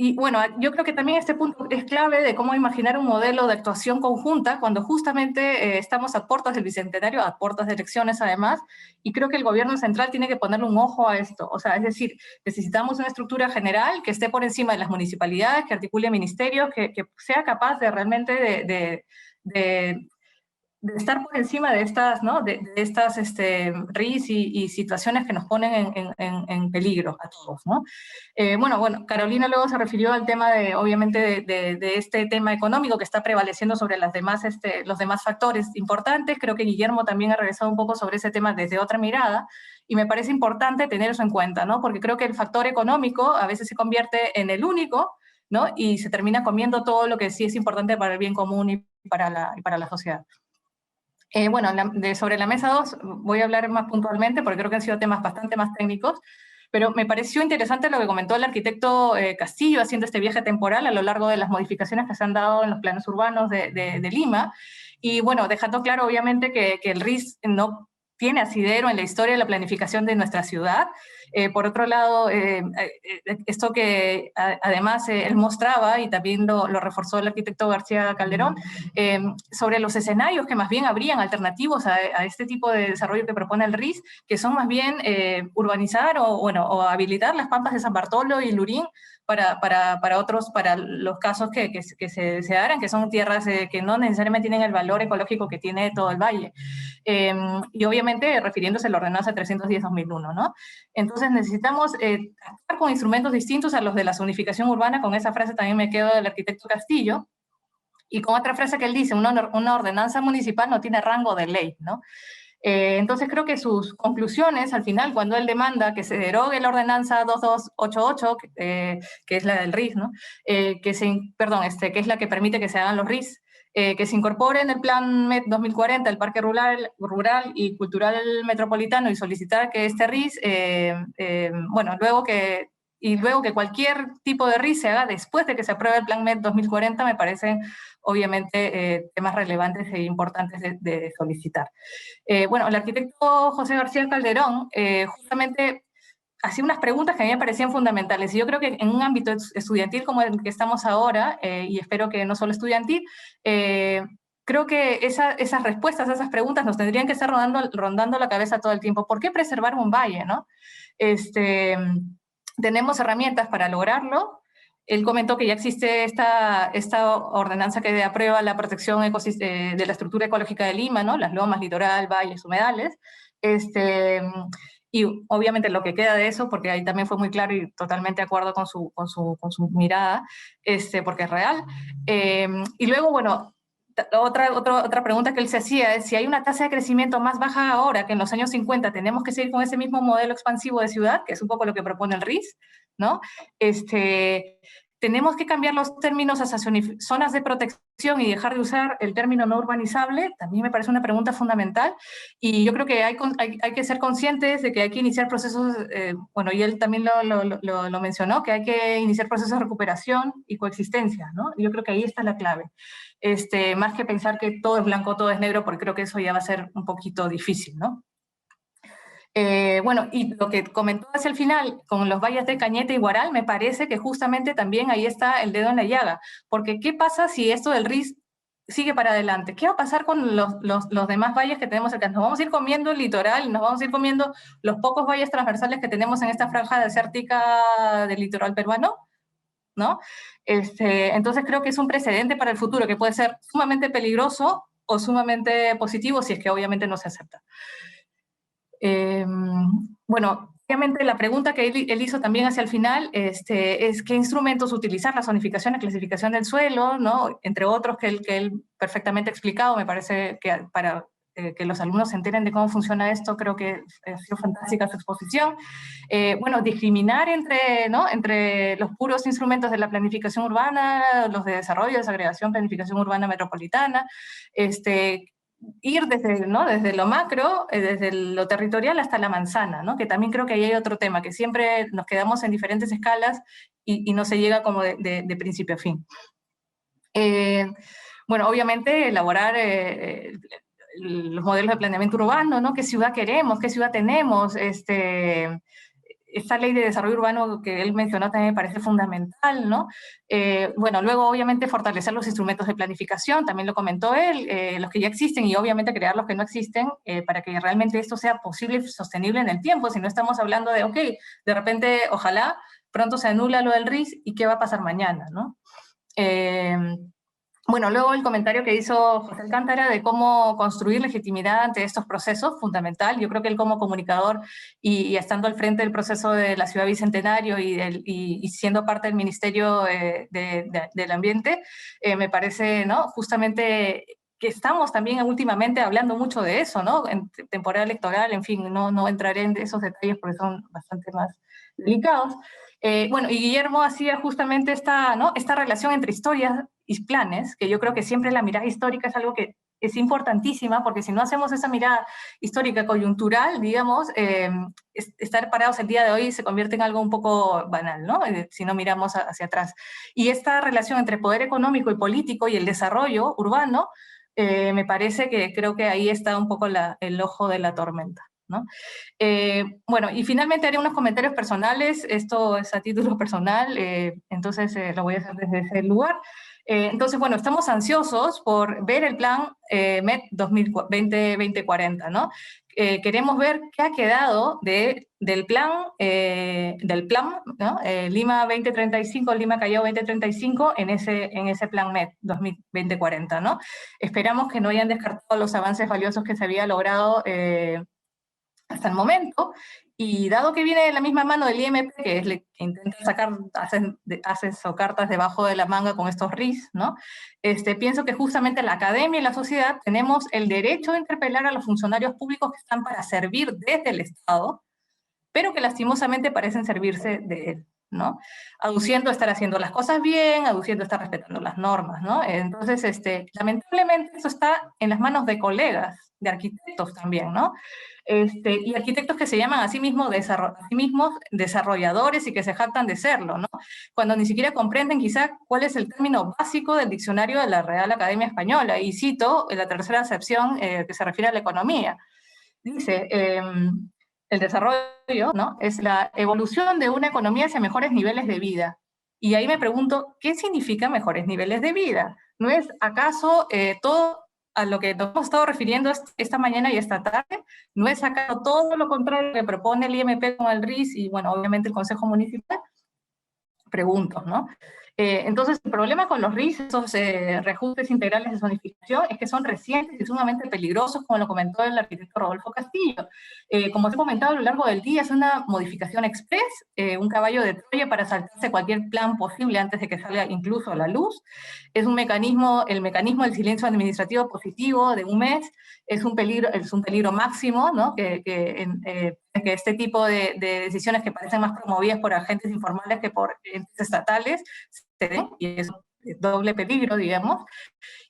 y bueno, yo creo que también este punto es clave de cómo imaginar un modelo de actuación conjunta cuando justamente estamos a puertas del Bicentenario, a puertas de elecciones además, y creo que el gobierno central tiene que ponerle un ojo a esto. O sea, es decir, necesitamos una estructura general que esté por encima de las municipalidades, que articule ministerios, que sea capaz de realmente de estar por encima de estas, ¿no? de estas RIS y situaciones que nos ponen en peligro a todos, ¿no? Bueno, Carolina luego se refirió al tema obviamente, de este tema económico que está prevaleciendo sobre los demás factores importantes. Creo que Guillermo también ha regresado un poco sobre ese tema desde otra mirada, y me parece importante tener eso en cuenta, ¿no? Porque creo que el factor económico a veces se convierte en el único, ¿no? Y se termina comiendo todo lo que sí es importante para el bien común y para la sociedad. Bueno, sobre la mesa 2 voy a hablar más puntualmente porque creo que han sido temas bastante más técnicos, pero me pareció interesante lo que comentó el arquitecto Castillo haciendo este viaje temporal a lo largo de las modificaciones que se han dado en los planes urbanos de Lima, y bueno, dejando claro obviamente que el RIS no tiene asidero en la historia de la planificación de nuestra ciudad, Por otro lado, esto que además él mostraba, y también lo reforzó el arquitecto García Calderón, sobre los escenarios que más bien habrían alternativos a este tipo de desarrollo que propone el RIS, que son más bien urbanizar o habilitar las pampas de San Bartolo y Lurín para los casos que se darán, que son tierras que no necesariamente tienen el valor ecológico que tiene todo el valle. Y obviamente refiriéndose a la ordenanza 310-2001, ¿no? Entonces necesitamos actuar con instrumentos distintos a los de la zonificación urbana. Con esa frase también me quedo del arquitecto Castillo, y con otra frase que él dice, una ordenanza municipal no tiene rango de ley, ¿no? Entonces creo que sus conclusiones, al final, cuando él demanda que se derogue la ordenanza 2288, que es la del RIS, ¿no? Que es la que permite que se hagan los RIS, que se incorpore en el Plan MET 2040 el Parque Rural y Cultural Metropolitano, y solicitar que este RIS, luego que cualquier tipo de RIS se haga después de que se apruebe el Plan MET 2040, me parecen obviamente temas relevantes e importantes de solicitar. El arquitecto José García Calderón justamente hacía unas preguntas que a mí me parecían fundamentales, y yo creo que en un ámbito estudiantil como el que estamos ahora, y espero que no solo estudiantil, creo que esas respuestas a esas preguntas nos tendrían que estar rondando la cabeza todo el tiempo. ¿Por qué preservar un valle, no? Tenemos herramientas para lograrlo. Él comentó que ya existe esta ordenanza que aprueba la protección de la estructura ecológica de Lima, ¿no? Las lomas, litoral, valles, humedales. Y obviamente lo que queda de eso, porque ahí también fue muy claro y totalmente de acuerdo con su mirada, porque es real. Y luego, otra pregunta que él se hacía es si hay una tasa de crecimiento más baja ahora que en los años 50, ¿tenemos que seguir con ese mismo modelo expansivo de ciudad, que es un poco lo que propone el RIS, ¿no? ¿Tenemos que cambiar los términos hacia zonas de protección y dejar de usar el término no urbanizable? También me parece una pregunta fundamental, y yo creo que hay que ser conscientes de que hay que iniciar procesos, y él también lo mencionó, que hay que iniciar procesos de recuperación y coexistencia, ¿no? Yo creo que ahí está la clave. Más que pensar que todo es blanco, todo es negro, porque creo que eso ya va a ser un poquito difícil, ¿no? Y lo que comentó hacia el final con los valles de Cañete y Huaral, me parece que justamente también ahí está el dedo en la llaga, porque ¿qué pasa si esto del RIS sigue para adelante? ¿Qué va a pasar con los demás valles que tenemos acá? ¿Nos vamos a ir comiendo el litoral? ¿Nos vamos a ir comiendo los pocos valles transversales que tenemos en esta franja desértica del litoral peruano? ¿No? Entonces creo que es un precedente para el futuro que puede ser sumamente peligroso o sumamente positivo, si es que obviamente no se acepta. Obviamente la pregunta que él hizo también hacia el final es qué instrumentos utilizar, la zonificación, la clasificación del suelo, ¿no? Entre otros que él perfectamente ha explicado. Me parece que para que los alumnos se enteren de cómo funciona esto, creo que ha sido fantástica su exposición. Discriminar entre los puros instrumentos de la planificación urbana, los de desarrollo, desagregación, planificación urbana metropolitana, ir desde lo macro, desde lo territorial hasta la manzana, ¿no? Que también creo que ahí hay otro tema, que siempre nos quedamos en diferentes escalas y no se llega como de principio a fin. Obviamente elaborar los modelos de planeamiento urbano, ¿no? ¿Qué ciudad queremos? ¿Qué ciudad tenemos? Esta ley de desarrollo urbano que él mencionó también me parece fundamental, ¿no? Luego obviamente fortalecer los instrumentos de planificación, también lo comentó él, los que ya existen, y obviamente crear los que no existen, para que realmente esto sea posible y sostenible en el tiempo. Si no estamos hablando de, de repente, ojalá pronto se anula lo del RIS, ¿y qué va a pasar mañana, no? Luego el comentario que hizo José Alcántara de cómo construir legitimidad ante estos procesos, fundamental. Yo creo que él como comunicador y estando al frente del proceso de la Ciudad Bicentenario y siendo parte del Ministerio del Ambiente, me parece, ¿no? Justamente que estamos también últimamente hablando mucho de eso, ¿no? En temporada electoral, en fin, no entraré en esos detalles porque son bastante más delicados. Y Guillermo hacía justamente esta relación entre historias y planes, que yo creo que siempre la mirada histórica es algo que es importantísima, porque si no hacemos esa mirada histórica coyuntural, digamos, estar parados el día de hoy se convierte en algo un poco banal, ¿no? Si no miramos hacia atrás. Y esta relación entre poder económico y político y el desarrollo urbano, me parece que creo que ahí está un poco el ojo de la tormenta. ¿no? Bueno, y finalmente haré unos comentarios personales, esto es a título personal, entonces lo voy a hacer desde ese lugar. Entonces, bueno, estamos ansiosos por ver el plan MET 2040, ¿no? Queremos ver qué ha quedado del plan, ¿no? Lima 2035, Lima Callao 2035, en ese plan MET 2040, ¿no? Esperamos que no hayan descartado los avances valiosos que se había logrado hasta el momento, y dado que viene de la misma mano del IMP, que es el que intenta sacar, hace cartas debajo de la manga con estos RIS, ¿no? Pienso que justamente la academia y la sociedad tenemos el derecho de interpelar a los funcionarios públicos que están para servir desde el Estado, pero que lastimosamente parecen servirse de él, ¿no? Aduciendo estar haciendo las cosas bien, aduciendo estar respetando las normas, ¿no? Entonces, lamentablemente eso está en las manos de colegas, de arquitectos también, ¿no? Y arquitectos que se llaman a sí mismos desarrolladores y que se jactan de serlo, ¿no? Cuando ni siquiera comprenden quizá cuál es el término básico del diccionario de la Real Academia Española, y cito en la tercera acepción que se refiere a la economía. Dice, el desarrollo, ¿no?, es la evolución de una economía hacia mejores niveles de vida. Y ahí me pregunto, ¿qué significa mejores niveles de vida? ¿No es acaso todo a lo que nos hemos estado refiriendo esta mañana y esta tarde? ¿No es acaso todo lo contrario que propone el IMP con el RIS y, bueno, obviamente el Consejo Municipal? Pregunto, ¿no? Entonces, el problema con los RIS, esos reajustes integrales de zonificación, es que son recientes y sumamente peligrosos, como lo comentó el arquitecto Rodolfo Castillo. Como se ha comentado a lo largo del día, es una modificación express, un caballo de Troya para saltarse cualquier plan posible antes de que salga incluso a la luz. Es un mecanismo, el mecanismo del silencio administrativo positivo de un mes, es un peligro máximo, ¿no? Que este tipo de decisiones que parecen más promovidas por agentes informales que por entes estatales se den, y es doble peligro, digamos.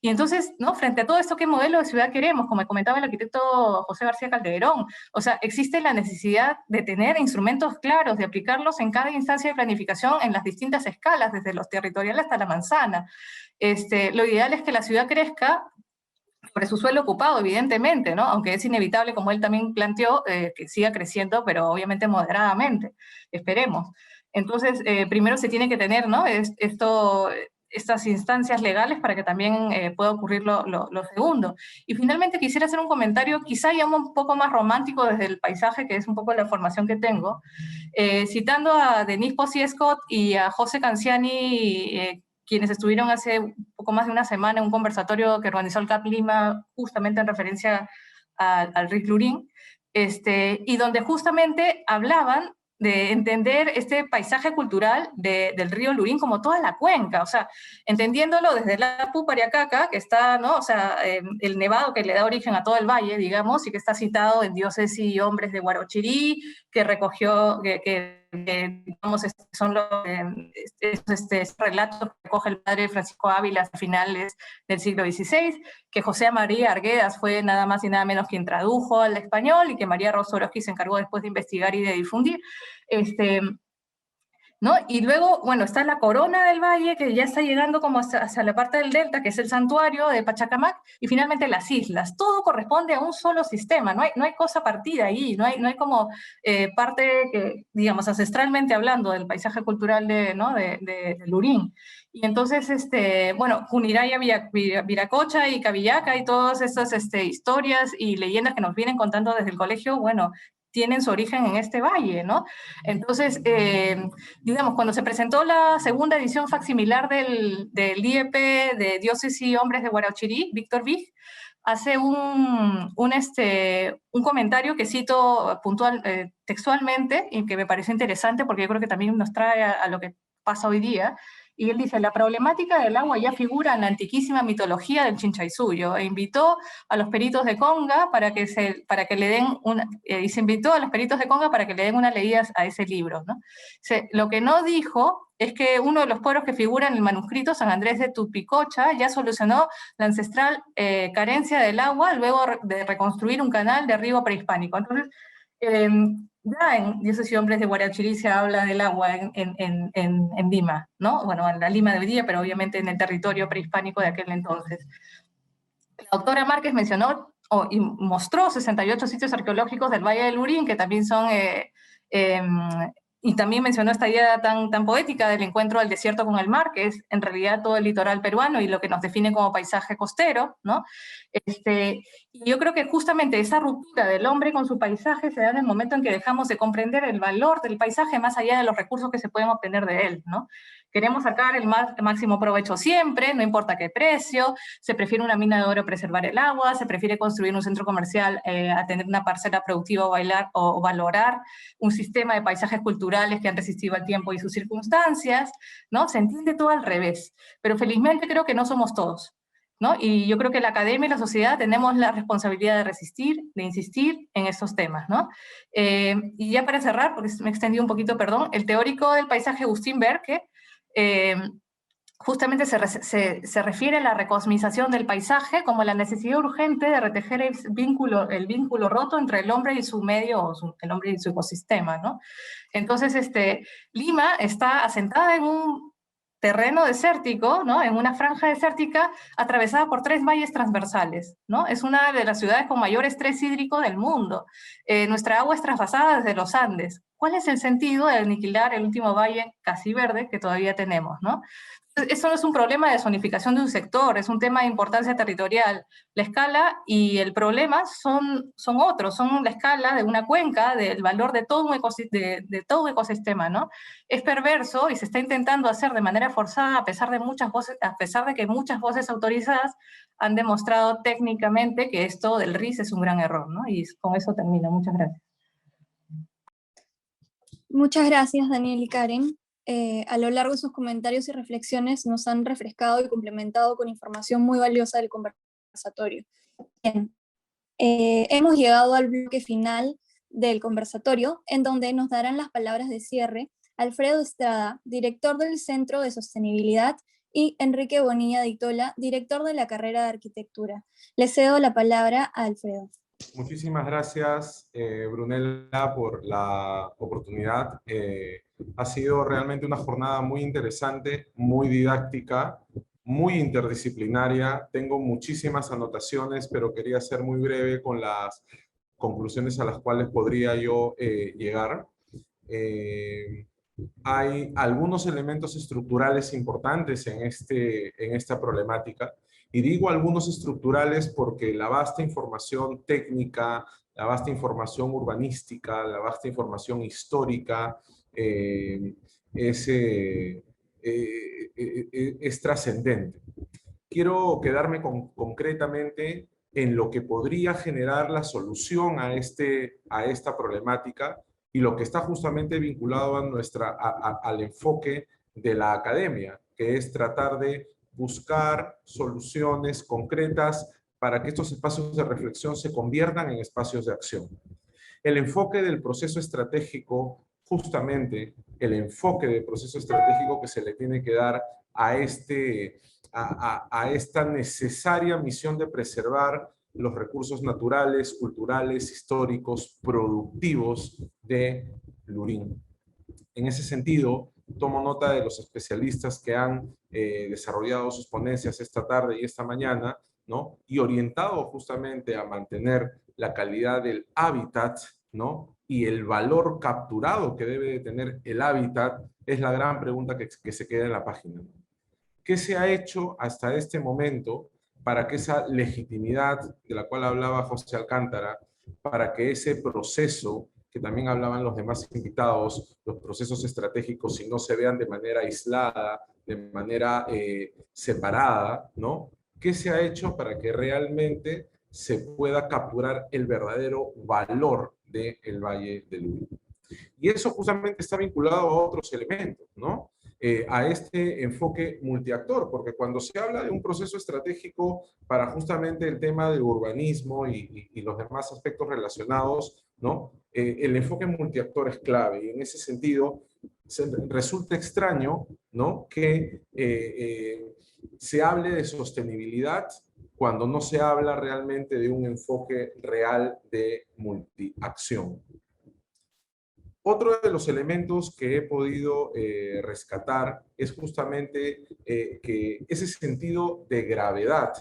Y entonces, ¿no?, frente a todo esto, ¿qué modelo de ciudad queremos? Como comentaba el arquitecto José García Calderón, o sea, existe la necesidad de tener instrumentos claros, de aplicarlos en cada instancia de planificación en las distintas escalas, desde los territoriales hasta la manzana. Lo ideal es que la ciudad crezca sobre su suelo ocupado, evidentemente, ¿no? Aunque es inevitable, como él también planteó, que siga creciendo, pero obviamente moderadamente, esperemos. Entonces, primero se tiene que tener, ¿no?, estas instancias legales para que también pueda ocurrir lo segundo. Y finalmente quisiera hacer un comentario, quizá ya un poco más romántico desde el paisaje, que es un poco la formación que tengo, citando a Denise Posey-Scott y a José Canciani, quienes estuvieron hace un poco más de una semana en un conversatorio que organizó el CAP Lima, justamente en referencia al RIS Lurín, y donde justamente hablaban de entender este paisaje cultural del río Lurín como toda la cuenca, o sea, entendiéndolo desde la Pupariacaca, que está, ¿no?, o sea, el nevado que le da origen a todo el valle, digamos, y que está citado en Dioses y Hombres de Huarochirí, que recogió, digamos, son estos relatos que recoge el padre Francisco Ávila a finales del siglo XVI, que José María Arguedas fue nada más y nada menos quien tradujo al español, y que María Rosa-Orozki se encargó después de investigar y de difundir. ¿No? Y luego, bueno, está la corona del valle, que ya está llegando como hacia la parte del delta, que es el santuario de Pachacamac, y finalmente las islas. Todo corresponde a un solo sistema, no hay cosa partida ahí, no hay como parte que, digamos, ancestralmente hablando del paisaje cultural de Lurín. Y entonces, bueno, Juniraya, Viracocha y Cavillaca y todas estas historias y leyendas que nos vienen contando desde el colegio, bueno, tienen su origen en este valle, ¿no? Entonces, digamos, cuando se presentó la segunda edición facsimilar del IEP de Dioses y Hombres de Huarochirí, Víctor Vig hace un comentario que cito textualmente y que me parece interesante porque yo creo que también nos trae a lo que pasa hoy día. Y él dice, la problemática del agua ya figura en la antiquísima mitología del Chinchaysuyo, e invitó a los peritos de Conga y se invitó a los peritos de Conga para que le den una leída a ese libro, ¿no? Lo que no dijo es que uno de los pueblos que figura en el manuscrito, San Andrés de Tupicocha, ya solucionó la ancestral carencia del agua luego de reconstruir un canal de riego prehispánico. Entonces, ya en Dioses y Hombres de Huarochirí se habla del agua en Lima, ¿no? Bueno, en la Lima de hoy día, pero obviamente en el territorio prehispánico de aquel entonces. La doctora Márquez mencionó y mostró 68 sitios arqueológicos del Valle del Lurín, que también son, y también mencionó esta idea tan poética del encuentro del desierto con el mar, que es en realidad todo el litoral peruano y lo que nos define como paisaje costero, ¿no? Y yo creo que justamente esa ruptura del hombre con su paisaje se da en el momento en que dejamos de comprender el valor del paisaje más allá de los recursos que se pueden obtener de él, ¿no? Queremos sacar el máximo provecho siempre, no importa qué precio, se prefiere una mina de oro a preservar el agua, se prefiere construir un centro comercial a tener una parcela productiva o valorar un sistema de paisajes culturales que han resistido al tiempo y sus circunstancias, ¿no? Se entiende todo al revés, pero felizmente creo que no somos todos, ¿no? Y yo creo que la academia y la sociedad tenemos la responsabilidad de resistir, de insistir en estos temas, ¿no? Y ya para cerrar, porque me extendí un poquito, perdón, el teórico del paisaje Agustín Berke, justamente se refiere a la recosmización del paisaje como la necesidad urgente de retejer el vínculo roto entre el hombre y su medio, el hombre y su ecosistema, ¿no? Entonces, Lima está asentada en un terreno desértico, ¿no? En una franja desértica atravesada por 3 valles transversales, ¿no? Es una de las ciudades con mayor estrés hídrico del mundo. Nuestra agua es trasvasada desde los Andes. ¿Cuál es el sentido de aniquilar el último valle casi verde que todavía tenemos, ¿no? Eso no es un problema de zonificación de un sector, es un tema de importancia territorial. La escala y el problema son otros, son la escala de una cuenca, del valor de todo un ecosistema, ¿no? Es perverso y se está intentando hacer de manera forzada a pesar de que muchas voces autorizadas han demostrado técnicamente que esto del RIS es un gran error, ¿no? Y con eso termino. Muchas gracias. Muchas gracias, Daniel y Karen. A lo largo de sus comentarios y reflexiones nos han refrescado y complementado con información muy valiosa del conversatorio. Bien, hemos llegado al bloque final del conversatorio, en donde nos darán las palabras de cierre Alfredo Estrada, director del Centro de Sostenibilidad, y Enrique Bonilla Dictola, director de la carrera de Arquitectura. Le cedo la palabra a Alfredo. Muchísimas gracias, Brunella, por la oportunidad. Ha sido realmente una jornada muy interesante, muy didáctica, muy interdisciplinaria. Tengo muchísimas anotaciones, pero quería ser muy breve con las conclusiones a las cuales podría yo llegar. Hay algunos elementos estructurales importantes en esta problemática. Y digo algunos estructurales porque la vasta información técnica, la vasta información urbanística, la vasta información histórica es trascendente. Quiero quedarme concretamente en lo que podría generar la solución a esta problemática y lo que está justamente vinculado al enfoque de la academia, que es tratar de buscar soluciones concretas para que estos espacios de reflexión se conviertan en espacios de acción. El enfoque del proceso estratégico, justamente el enfoque del proceso estratégico que se le tiene que dar a esta necesaria misión de preservar los recursos naturales, culturales, históricos, productivos de Lurín. En ese sentido, tomo nota de los especialistas que han desarrollado sus ponencias esta tarde y esta mañana, ¿no? Y orientado justamente a mantener la calidad del hábitat, ¿no? Y el valor capturado que debe de tener el hábitat es la gran pregunta que se queda en la página. ¿Qué se ha hecho hasta este momento para que esa legitimidad de la cual hablaba José Alcántara, para que ese proceso que también hablaban los demás invitados, los procesos estratégicos, si no se vean de manera aislada, de manera separada, ¿no? ¿Qué se ha hecho para que realmente se pueda capturar el verdadero valor del Valle del Lurín? Y eso justamente está vinculado a otros elementos, ¿no? A este enfoque multiactor, porque cuando se habla de un proceso estratégico para justamente el tema del urbanismo y los demás aspectos relacionados, ¿no? El enfoque multiactor es clave y en ese sentido resulta extraño, ¿no? Que se hable de sostenibilidad cuando no se habla realmente de un enfoque real de multiacción. Otro de los elementos que he podido rescatar es justamente que ese sentido de gravedad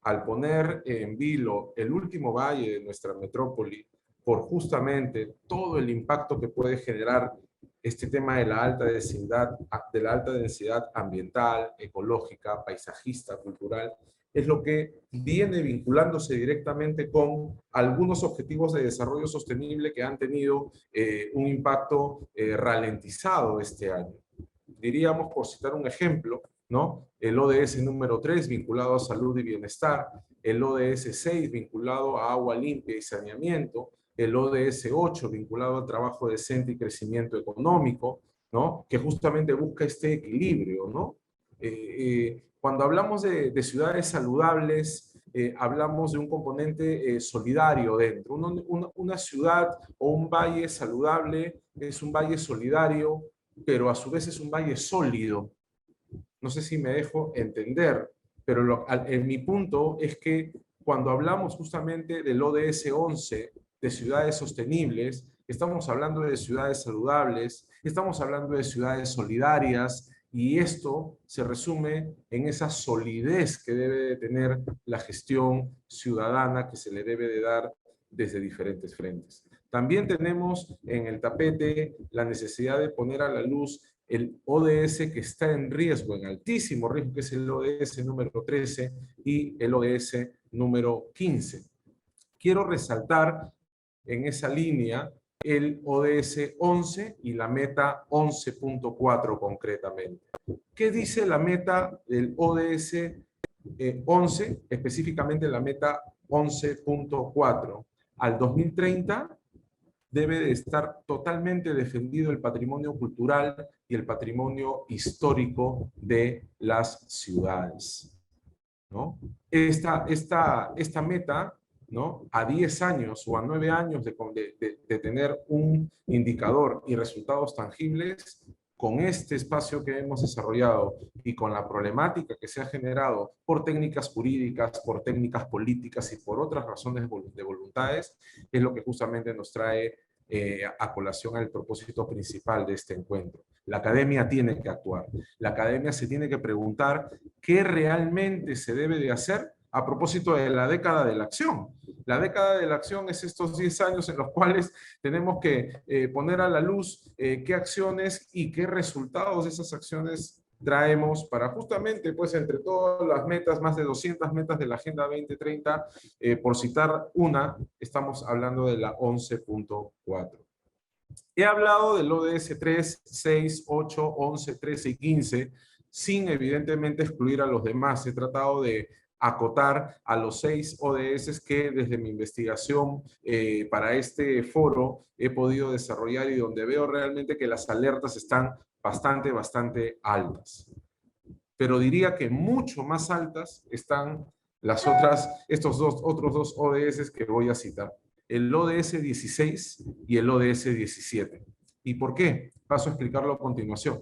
al poner en vilo el último valle de nuestra metrópoli, por justamente todo el impacto que puede generar este tema de la alta densidad ambiental, ecológica, paisajista, cultural, es lo que viene vinculándose directamente con algunos objetivos de desarrollo sostenible que han tenido un impacto ralentizado este año. Diríamos, por citar un ejemplo, ¿no? El ODS número 3 vinculado a salud y bienestar, el ODS 6 vinculado a agua limpia y saneamiento, el ODS 8 vinculado al trabajo decente y crecimiento económico, ¿no? Que justamente busca este equilibrio, ¿no? Cuando hablamos de ciudades saludables, hablamos de un componente solidario dentro. Una ciudad o un valle saludable es un valle solidario, pero a su vez es un valle sólido. No sé si me dejo entender, pero mi punto es que cuando hablamos justamente del ODS 11, de ciudades sostenibles, estamos hablando de ciudades saludables, estamos hablando de ciudades solidarias, y esto se resume en esa solidez que debe de tener la gestión ciudadana que se le debe de dar desde diferentes frentes. También tenemos en el tapete la necesidad de poner a la luz el ODS que está en riesgo, en altísimo riesgo, que es el ODS número 13 y el ODS número 15. Quiero resaltar en esa línea el ODS 11 y la meta 11.4 concretamente. ¿Qué dice la meta del ODS 11, específicamente la meta 11.4? Al 2030 debe de estar totalmente defendido el patrimonio cultural y el patrimonio histórico de las ciudades, ¿no? Esta meta, ¿no? A 10 años o a 9 años de tener un indicador y resultados tangibles, con este espacio que hemos desarrollado y con la problemática que se ha generado por técnicas jurídicas, por técnicas políticas y por otras razones de voluntades, es lo que justamente nos trae a colación al propósito principal de este encuentro. La academia tiene que actuar. La academia se tiene que preguntar qué realmente se debe de hacer a propósito de la década de la acción. La década de la acción es estos 10 años en los cuales tenemos que poner a la luz qué acciones y qué resultados de esas acciones traemos para justamente, pues, entre todas las metas, más de 200 metas de la Agenda 2030, por citar una, estamos hablando de la 11.4. He hablado del ODS 3, 6, 8, 11, 13 y 15, sin evidentemente excluir a los demás. He tratado de acotar a los 6 ODS que desde mi investigación para este foro he podido desarrollar y donde veo realmente que las alertas están bastante altas. Pero diría que mucho más altas están estos otros dos ODS que voy a citar. El ODS 16 y el ODS 17. ¿Y por qué? Paso a explicarlo a continuación.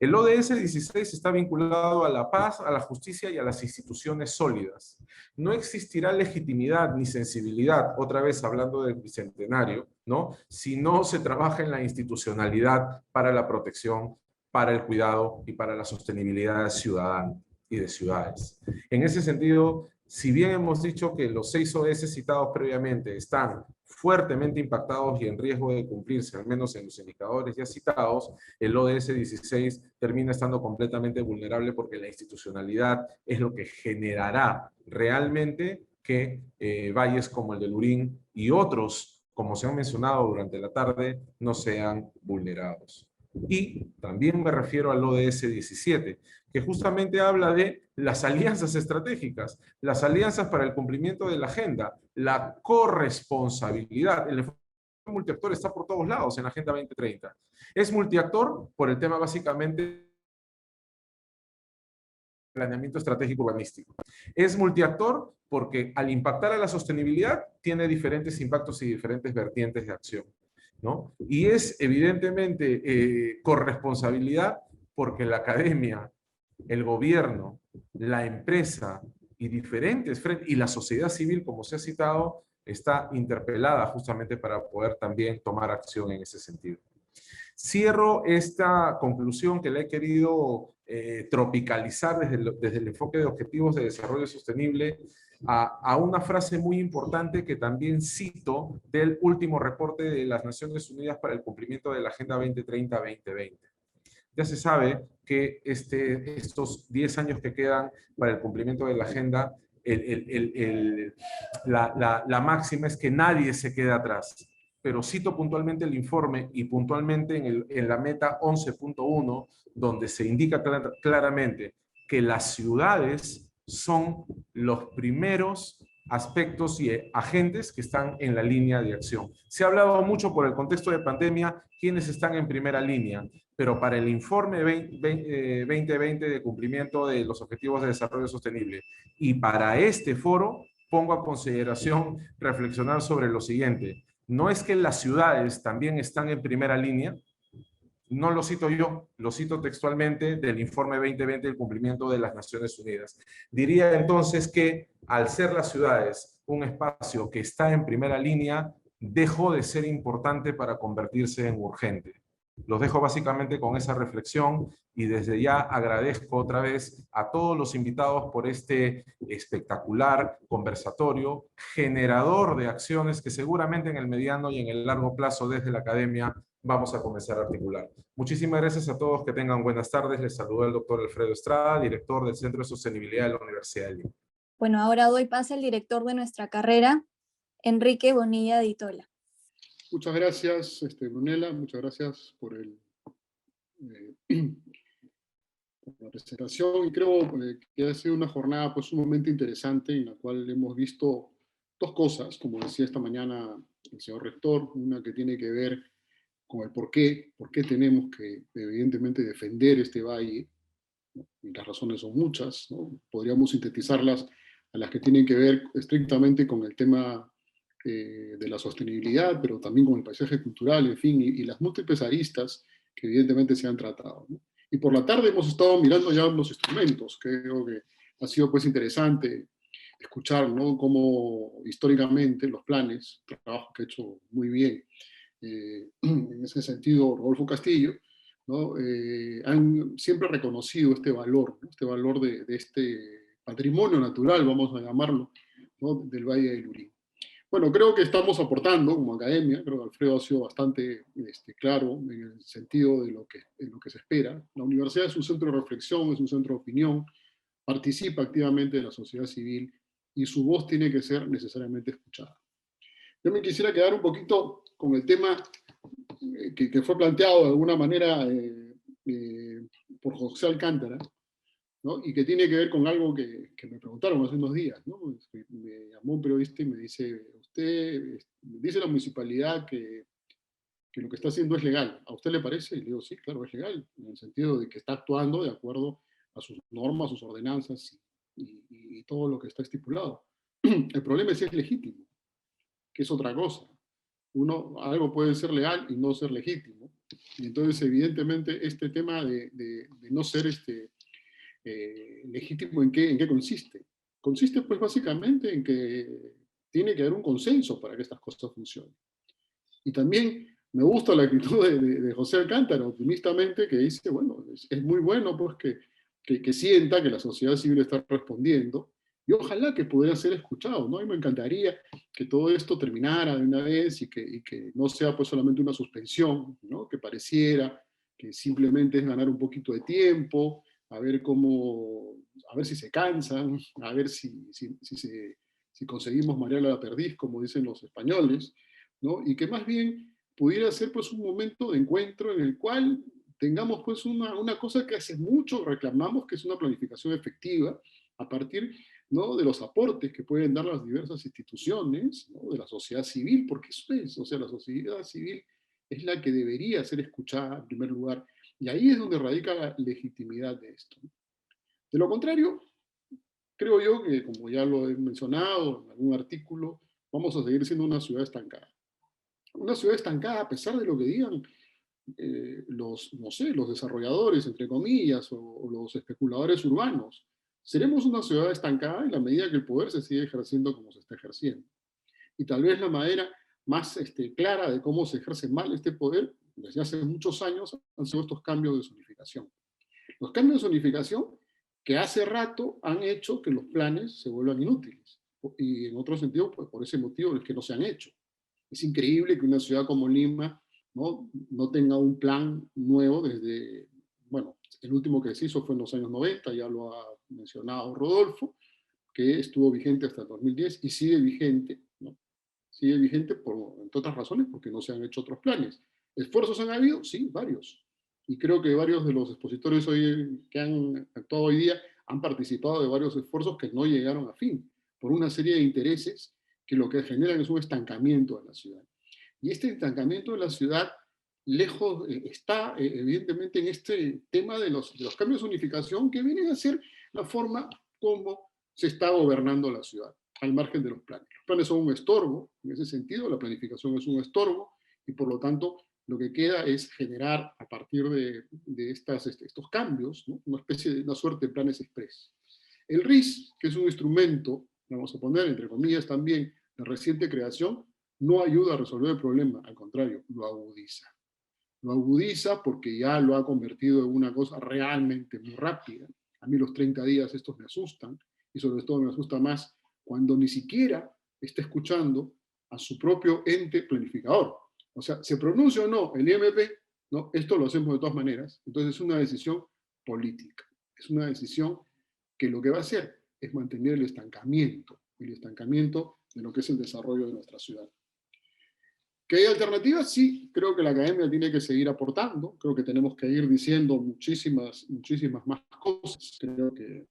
El ODS 16 está vinculado a la paz, a la justicia y a las instituciones sólidas. No existirá legitimidad ni sensibilidad, otra vez hablando del bicentenario, ¿no? Si no se trabaja en la institucionalidad para la protección, para el cuidado y para la sostenibilidad ciudadana y de ciudades. En ese sentido, si bien hemos dicho que los 6 ODS citados previamente están fuertemente impactados y en riesgo de cumplirse, al menos en los indicadores ya citados, el ODS 16 termina estando completamente vulnerable porque la institucionalidad es lo que generará realmente que valles como el de Lurín y otros, como se han mencionado durante la tarde, no sean vulnerados. Y también me refiero al ODS 17, que justamente habla de las alianzas estratégicas, las alianzas para el cumplimiento de la agenda, la corresponsabilidad. El enfoque multiactor está por todos lados en la Agenda 2030. Es multiactor por el tema básicamente planeamiento estratégico urbanístico. Es multiactor porque al impactar a la sostenibilidad tiene diferentes impactos y diferentes vertientes de acción, ¿no? Y es evidentemente corresponsabilidad porque la academia, el gobierno, la empresa y diferentes frentes, y la sociedad civil, como se ha citado, está interpelada justamente para poder también tomar acción en ese sentido. Cierro esta conclusión que le he querido tropicalizar desde el enfoque de objetivos de desarrollo sostenible a una frase muy importante que también cito del último reporte de las Naciones Unidas para el cumplimiento de la Agenda 2030-2020. Ya se sabe que estos 10 años que quedan para el cumplimiento de la agenda, la máxima es que nadie se quede atrás. Pero cito puntualmente el informe y puntualmente en la meta 11.1, donde se indica claramente que las ciudades son los primeros aspectos y agentes que están en la línea de acción. Se ha hablado mucho por el contexto de pandemia, quiénes están en primera línea, pero para el informe 2020 de cumplimiento de los Objetivos de Desarrollo Sostenible y para este foro, pongo a consideración reflexionar sobre lo siguiente. No es que las ciudades también están en primera línea, no lo cito yo, lo cito textualmente del informe 2020 del cumplimiento de las Naciones Unidas. Diría entonces que al ser las ciudades un espacio que está en primera línea, dejó de ser importante para convertirse en urgente. Los dejo básicamente con esa reflexión y desde ya agradezco otra vez a todos los invitados por este espectacular conversatorio, generador de acciones que seguramente en el mediano y en el largo plazo desde la academia vamos a comenzar a articular. Muchísimas gracias a todos, que tengan buenas tardes. Les saluda el doctor Alfredo Estrada, director del Centro de Sostenibilidad de la Universidad de Lima. Bueno, ahora doy pase al director de nuestra carrera, Enrique Bonilla de Itola. Muchas gracias, Brunella, muchas gracias por la presentación, y creo que ha sido una jornada pues sumamente interesante en la cual hemos visto dos cosas, como decía esta mañana el señor rector, una que tiene que ver con el por qué tenemos que evidentemente defender este valle, ¿no? Y las razones son muchas, ¿no? Podríamos sintetizarlas a las que tienen que ver estrictamente con el tema de la sostenibilidad, pero también con el paisaje cultural, en fin, y las múltiples aristas que evidentemente se han tratado, ¿no? Y por la tarde hemos estado mirando ya los instrumentos. Creo que ha sido pues interesante escuchar, ¿no?, cómo históricamente los planes, trabajo que ha hecho muy bien, en ese sentido Rodolfo Castillo, ¿no?, han siempre reconocido este valor, ¿no?, este valor de este patrimonio natural, vamos a llamarlo, ¿no?, del Valle del Lurín. Bueno, creo que estamos aportando como academia, creo que Alfredo ha sido bastante claro en el sentido de lo que se espera. La universidad es un centro de reflexión, es un centro de opinión, participa activamente de la sociedad civil y su voz tiene que ser necesariamente escuchada. Yo me quisiera quedar un poquito con el tema que fue planteado de alguna manera por José Alcántara, ¿no?, y que tiene que ver con algo que me preguntaron hace unos días, ¿no? Me llamó un periodista y me dice, usted dice la municipalidad que lo que está haciendo es legal, ¿a usted le parece? Y le digo, sí, claro, es legal, en el sentido de que está actuando de acuerdo a sus normas, sus ordenanzas y todo lo que está estipulado. El problema es si es legítimo, que es otra cosa. Algo puede ser legal y no ser legítimo. Y entonces, evidentemente, este tema de no ser legítimo, ¿en qué consiste? Consiste, pues, básicamente en que tiene que haber un consenso para que estas cosas funcionen. Y también me gusta la actitud de José Alcántara, optimistamente, que dice, bueno, es muy bueno pues que sienta que la sociedad civil está respondiendo, y ojalá que pudiera ser escuchado, ¿no? Y me encantaría que todo esto terminara de una vez y que no sea pues solamente una suspensión, ¿no?, que pareciera que simplemente es ganar un poquito de tiempo, a ver si se cansan, a ver si conseguimos marear a la perdiz, como dicen los españoles, ¿no? Y que más bien pudiera ser pues un momento de encuentro en el cual tengamos pues una cosa que hace mucho reclamamos, que es una planificación efectiva a partir, ¿no?, de los aportes que pueden dar las diversas instituciones, ¿no?, de la sociedad civil, porque eso es, o sea, la sociedad civil es la que debería ser escuchada en primer lugar, y ahí es donde radica la legitimidad de esto. De lo contrario, creo yo que, como ya lo he mencionado en algún artículo, vamos a seguir siendo una ciudad estancada. Una ciudad estancada a pesar de lo que digan los desarrolladores, entre comillas, o los especuladores urbanos. Seremos una ciudad estancada en la medida que el poder se sigue ejerciendo como se está ejerciendo. Y tal vez la manera más clara de cómo se ejerce mal este poder, desde hace muchos años, han sido estos cambios de zonificación. Los cambios de zonificación que hace rato han hecho que los planes se vuelvan inútiles. Y en otro sentido, pues por ese motivo es que no se han hecho. Es increíble que una ciudad como Lima no tenga un plan nuevo desde, bueno, el último que se hizo fue en los años 90, ya lo ha mencionado Rodolfo, que estuvo vigente hasta el 2010 y sigue vigente, ¿no? Sigue vigente entre otras razones porque no se han hecho otros planes. ¿Esfuerzos han habido? Sí, varios. Y creo que varios de los expositores hoy, que han actuado hoy día han participado de varios esfuerzos que no llegaron a fin, por una serie de intereses que lo que generan es un estancamiento de la ciudad. Y este estancamiento de la ciudad lejos está evidentemente en este tema de los cambios de unificación que vienen a ser la forma como se está gobernando la ciudad, al margen de los planes. Los planes son un estorbo, en ese sentido, la planificación es un estorbo, y por lo tanto lo que queda es generar a partir de estos cambios, ¿no? Una suerte de planes express. El RIS, que es un instrumento, vamos a poner entre comillas también, de reciente creación, no ayuda a resolver el problema, al contrario, lo agudiza. Lo agudiza porque ya lo ha convertido en una cosa realmente muy rápida. A mí los 30 días estos me asustan, y sobre todo me asusta más cuando ni siquiera está escuchando a su propio ente planificador. O sea, se pronuncia o no el IMP, ¿no? Esto lo hacemos de todas maneras. Entonces es una decisión política. Es una decisión que lo que va a hacer es mantener el estancamiento de lo que es el desarrollo de nuestra ciudad. ¿Que hay alternativas? Sí, creo que la academia tiene que seguir aportando, creo que tenemos que ir diciendo muchísimas más cosas. Creo que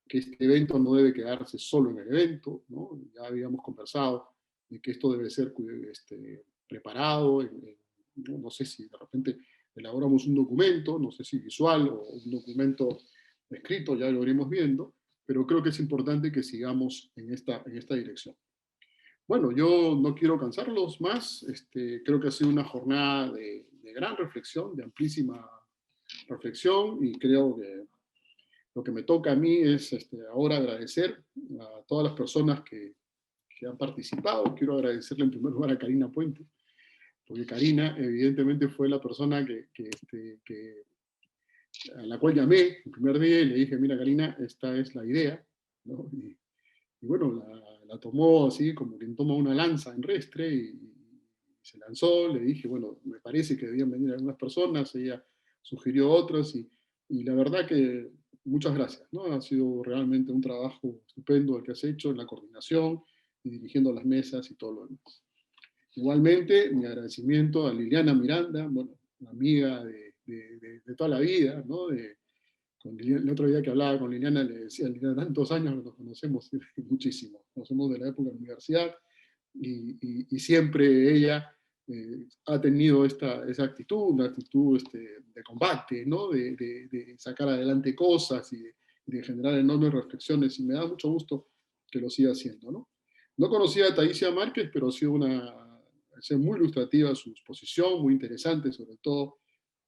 este evento no debe quedarse solo en el evento, ¿no? Ya habíamos conversado de que esto debe ser preparado, no sé si de repente elaboramos un documento, no sé si visual o un documento escrito, ya lo iremos viendo, pero creo que es importante que sigamos en esta dirección. Bueno, yo no quiero cansarlos más, creo que ha sido una jornada de gran reflexión, de amplísima reflexión, y creo que lo que me toca a mí es ahora agradecer a todas las personas que han participado. Quiero agradecerle en primer lugar a Karina Puente, porque Karina evidentemente fue la persona a la cual llamé el primer día y le dije, mira Karina, esta es la idea, ¿no? Y bueno, la tomó así como quien toma una lanza en Restre y se lanzó. Le dije, bueno, me parece que debían venir algunas personas, ella sugirió otras y la verdad que muchas gracias, ¿no? Ha sido realmente un trabajo estupendo el que has hecho en la coordinación y dirigiendo las mesas y todo lo demás. Igualmente, mi agradecimiento a Liliana Miranda, bueno, una amiga de toda la vida, ¿no? El otro día que hablaba con Liliana, le decía, Liliana, tantos años nos conocemos, muchísimo, conocemos de la época de la universidad, y siempre ella ha tenido esa actitud, una actitud de combate, ¿no? De sacar adelante cosas y de generar enormes reflexiones, y me da mucho gusto que lo siga haciendo, ¿no? No conocía a Taísia Márquez, pero ha sido muy ilustrativa su exposición, muy interesante, sobre todo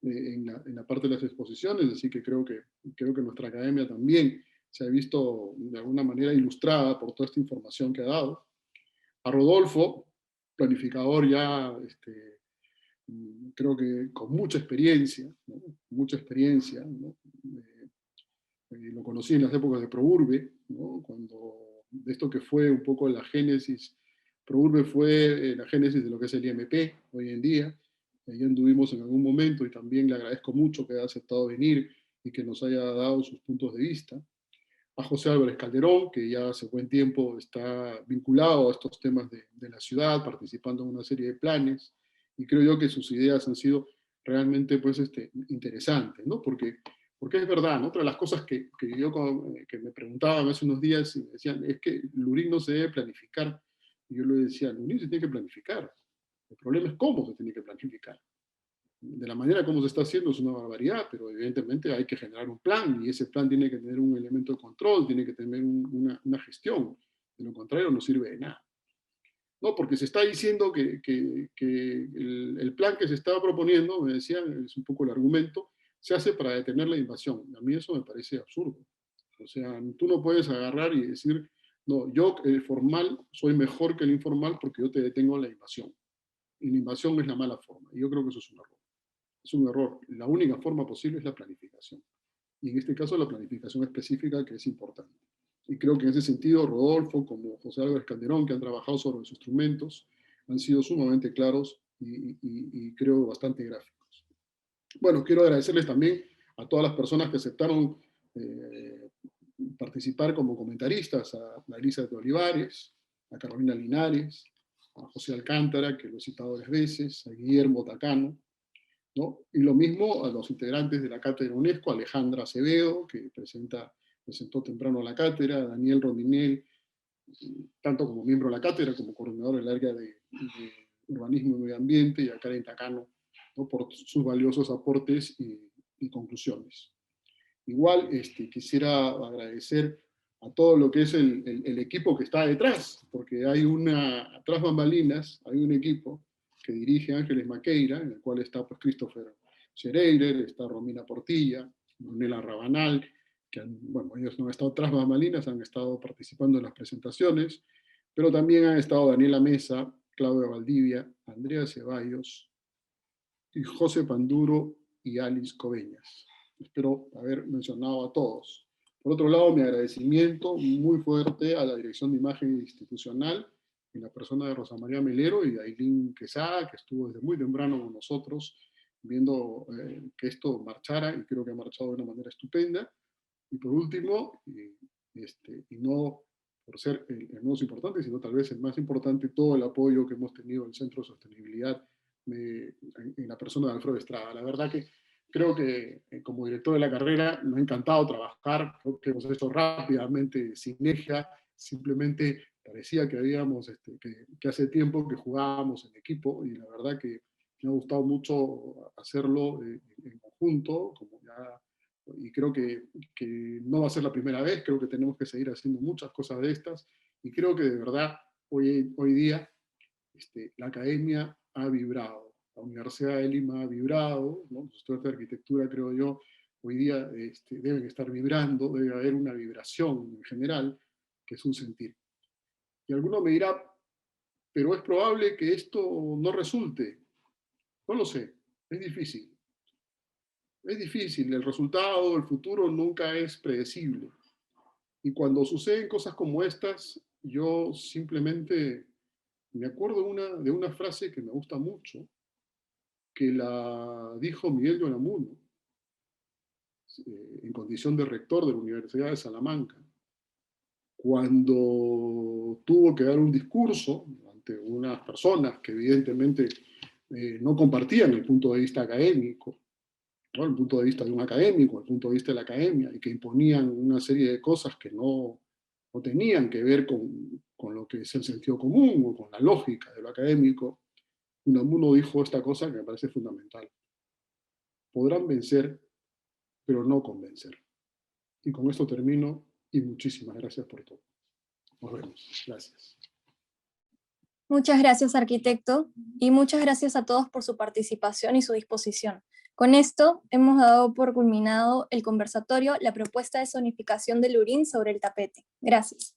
en la parte de las exposiciones, así que creo que nuestra academia también se ha visto de alguna manera ilustrada por toda esta información que ha dado. A Rodolfo, planificador ya, creo que con mucha experiencia, ¿no? Mucha experiencia, ¿no? Lo conocí en las épocas de ProUrbe, ¿no? Cuando de esto que fue un poco la génesis, ProUrbe fue la génesis de lo que es el IMP hoy en día. Ahí anduvimos en algún momento y también le agradezco mucho que haya aceptado venir y que nos haya dado sus puntos de vista. A José Álvarez Calderón, que ya hace buen tiempo está vinculado a estos temas de la ciudad, participando en una serie de planes, y creo yo que sus ideas han sido realmente pues, interesantes, ¿no? Porque es verdad, ¿no? Otra de las cosas que me preguntaban hace unos días y me decían, es que Lurín no se debe planificar. Y yo le decía, Lurín se tiene que planificar. El problema es cómo se tiene que planificar. De la manera como se está haciendo es una barbaridad, pero evidentemente hay que generar un plan, y ese plan tiene que tener un elemento de control, tiene que tener una gestión. De lo contrario no sirve de nada. No, porque se está diciendo que el plan que se estaba proponiendo, me decían, es un poco el argumento, se hace para detener la invasión. A mí eso me parece absurdo. O sea, tú no puedes agarrar y decir, no, yo el formal soy mejor que el informal porque yo te detengo la invasión. Y la invasión es la mala forma. Y yo creo que eso es un error. Es un error. La única forma posible es la planificación. y en este caso la planificación específica, que es importante. Y creo que en ese sentido Rodolfo, como José Álvarez Calderón, que han trabajado sobre los instrumentos, han sido sumamente claros y creo bastante gráficos. Bueno, quiero agradecerles también a todas las personas que aceptaron participar como comentaristas, a Elisa de Olivares, a Carolina Linares, a José Alcántara, que lo he citado 3 veces, a Guillermo Tacano, ¿no? Y lo mismo a los integrantes de la cátedra UNESCO, Alejandra Acevedo, que presentó temprano la cátedra, a Daniel Rondinel, tanto como miembro de la cátedra, como coordinador del área de urbanismo y medio ambiente, y a Karen Tacano, ¿no? Por sus valiosos aportes y conclusiones. Igual quisiera agradecer a todo lo que es el equipo que está detrás, porque hay tras bambalinas, hay un equipo que dirige Ángeles Maqueira, en el cual está pues, Christopher Schereirer, está Romina Portilla, Brunella Rabanal, que bueno, ellos no han estado tras bambalinas, han estado participando en las presentaciones, pero también han estado Daniela Mesa, Claudia Valdivia, Andrea Ceballos, y José Panduro y Alice Coveñas. Espero haber mencionado a todos. Por otro lado, mi agradecimiento muy fuerte a la Dirección de Imagen Institucional, en la persona de Rosa María Melero y de Ailín Quesada, que estuvo desde muy temprano con nosotros, viendo que esto marchara, y creo que ha marchado de una manera estupenda. Y por último, y no por ser el menos importante, sino tal vez el más importante, todo el apoyo que hemos tenido del Centro de Sostenibilidad en la persona de Alfredo Estrada. La verdad que creo que como director de la carrera me ha encantado trabajar, creo que hemos hecho rápidamente sinergia, simplemente parecía que habíamos, que hace tiempo que jugábamos en equipo, y la verdad que me ha gustado mucho hacerlo en conjunto, como ya, y creo que no va a ser la primera vez, creo que tenemos que seguir haciendo muchas cosas de estas, y creo que de verdad hoy día la academia ha vibrado, la Universidad de Lima ha vibrado, ¿no? Los estudiantes de arquitectura, creo yo, hoy día deben estar vibrando, debe haber una vibración en general, que es un sentir. Y alguno me dirá, pero es probable que esto no resulte. No lo sé, es difícil. Es difícil, el resultado, el futuro nunca es predecible. Y cuando suceden cosas como estas, yo simplemente me acuerdo de una frase que me gusta mucho, que la dijo Miguel de Unamuno, en condición de rector de la Universidad de Salamanca, cuando tuvo que dar un discurso ante unas personas que evidentemente no compartían el punto de vista académico, ¿no? El punto de vista de un académico, el punto de vista de la academia, y que imponían una serie de cosas que no tenían que ver con lo que es el sentido común o con la lógica de lo académico. Unamuno dijo esta cosa que me parece fundamental. Podrán vencer, pero no convencer. Y con esto termino, y muchísimas gracias por todo. Nos vemos. Gracias. Muchas gracias, arquitecto, y muchas gracias a todos por su participación y su disposición. Con esto hemos dado por culminado el conversatorio La propuesta de zonificación de Lurín sobre el tapete. Gracias.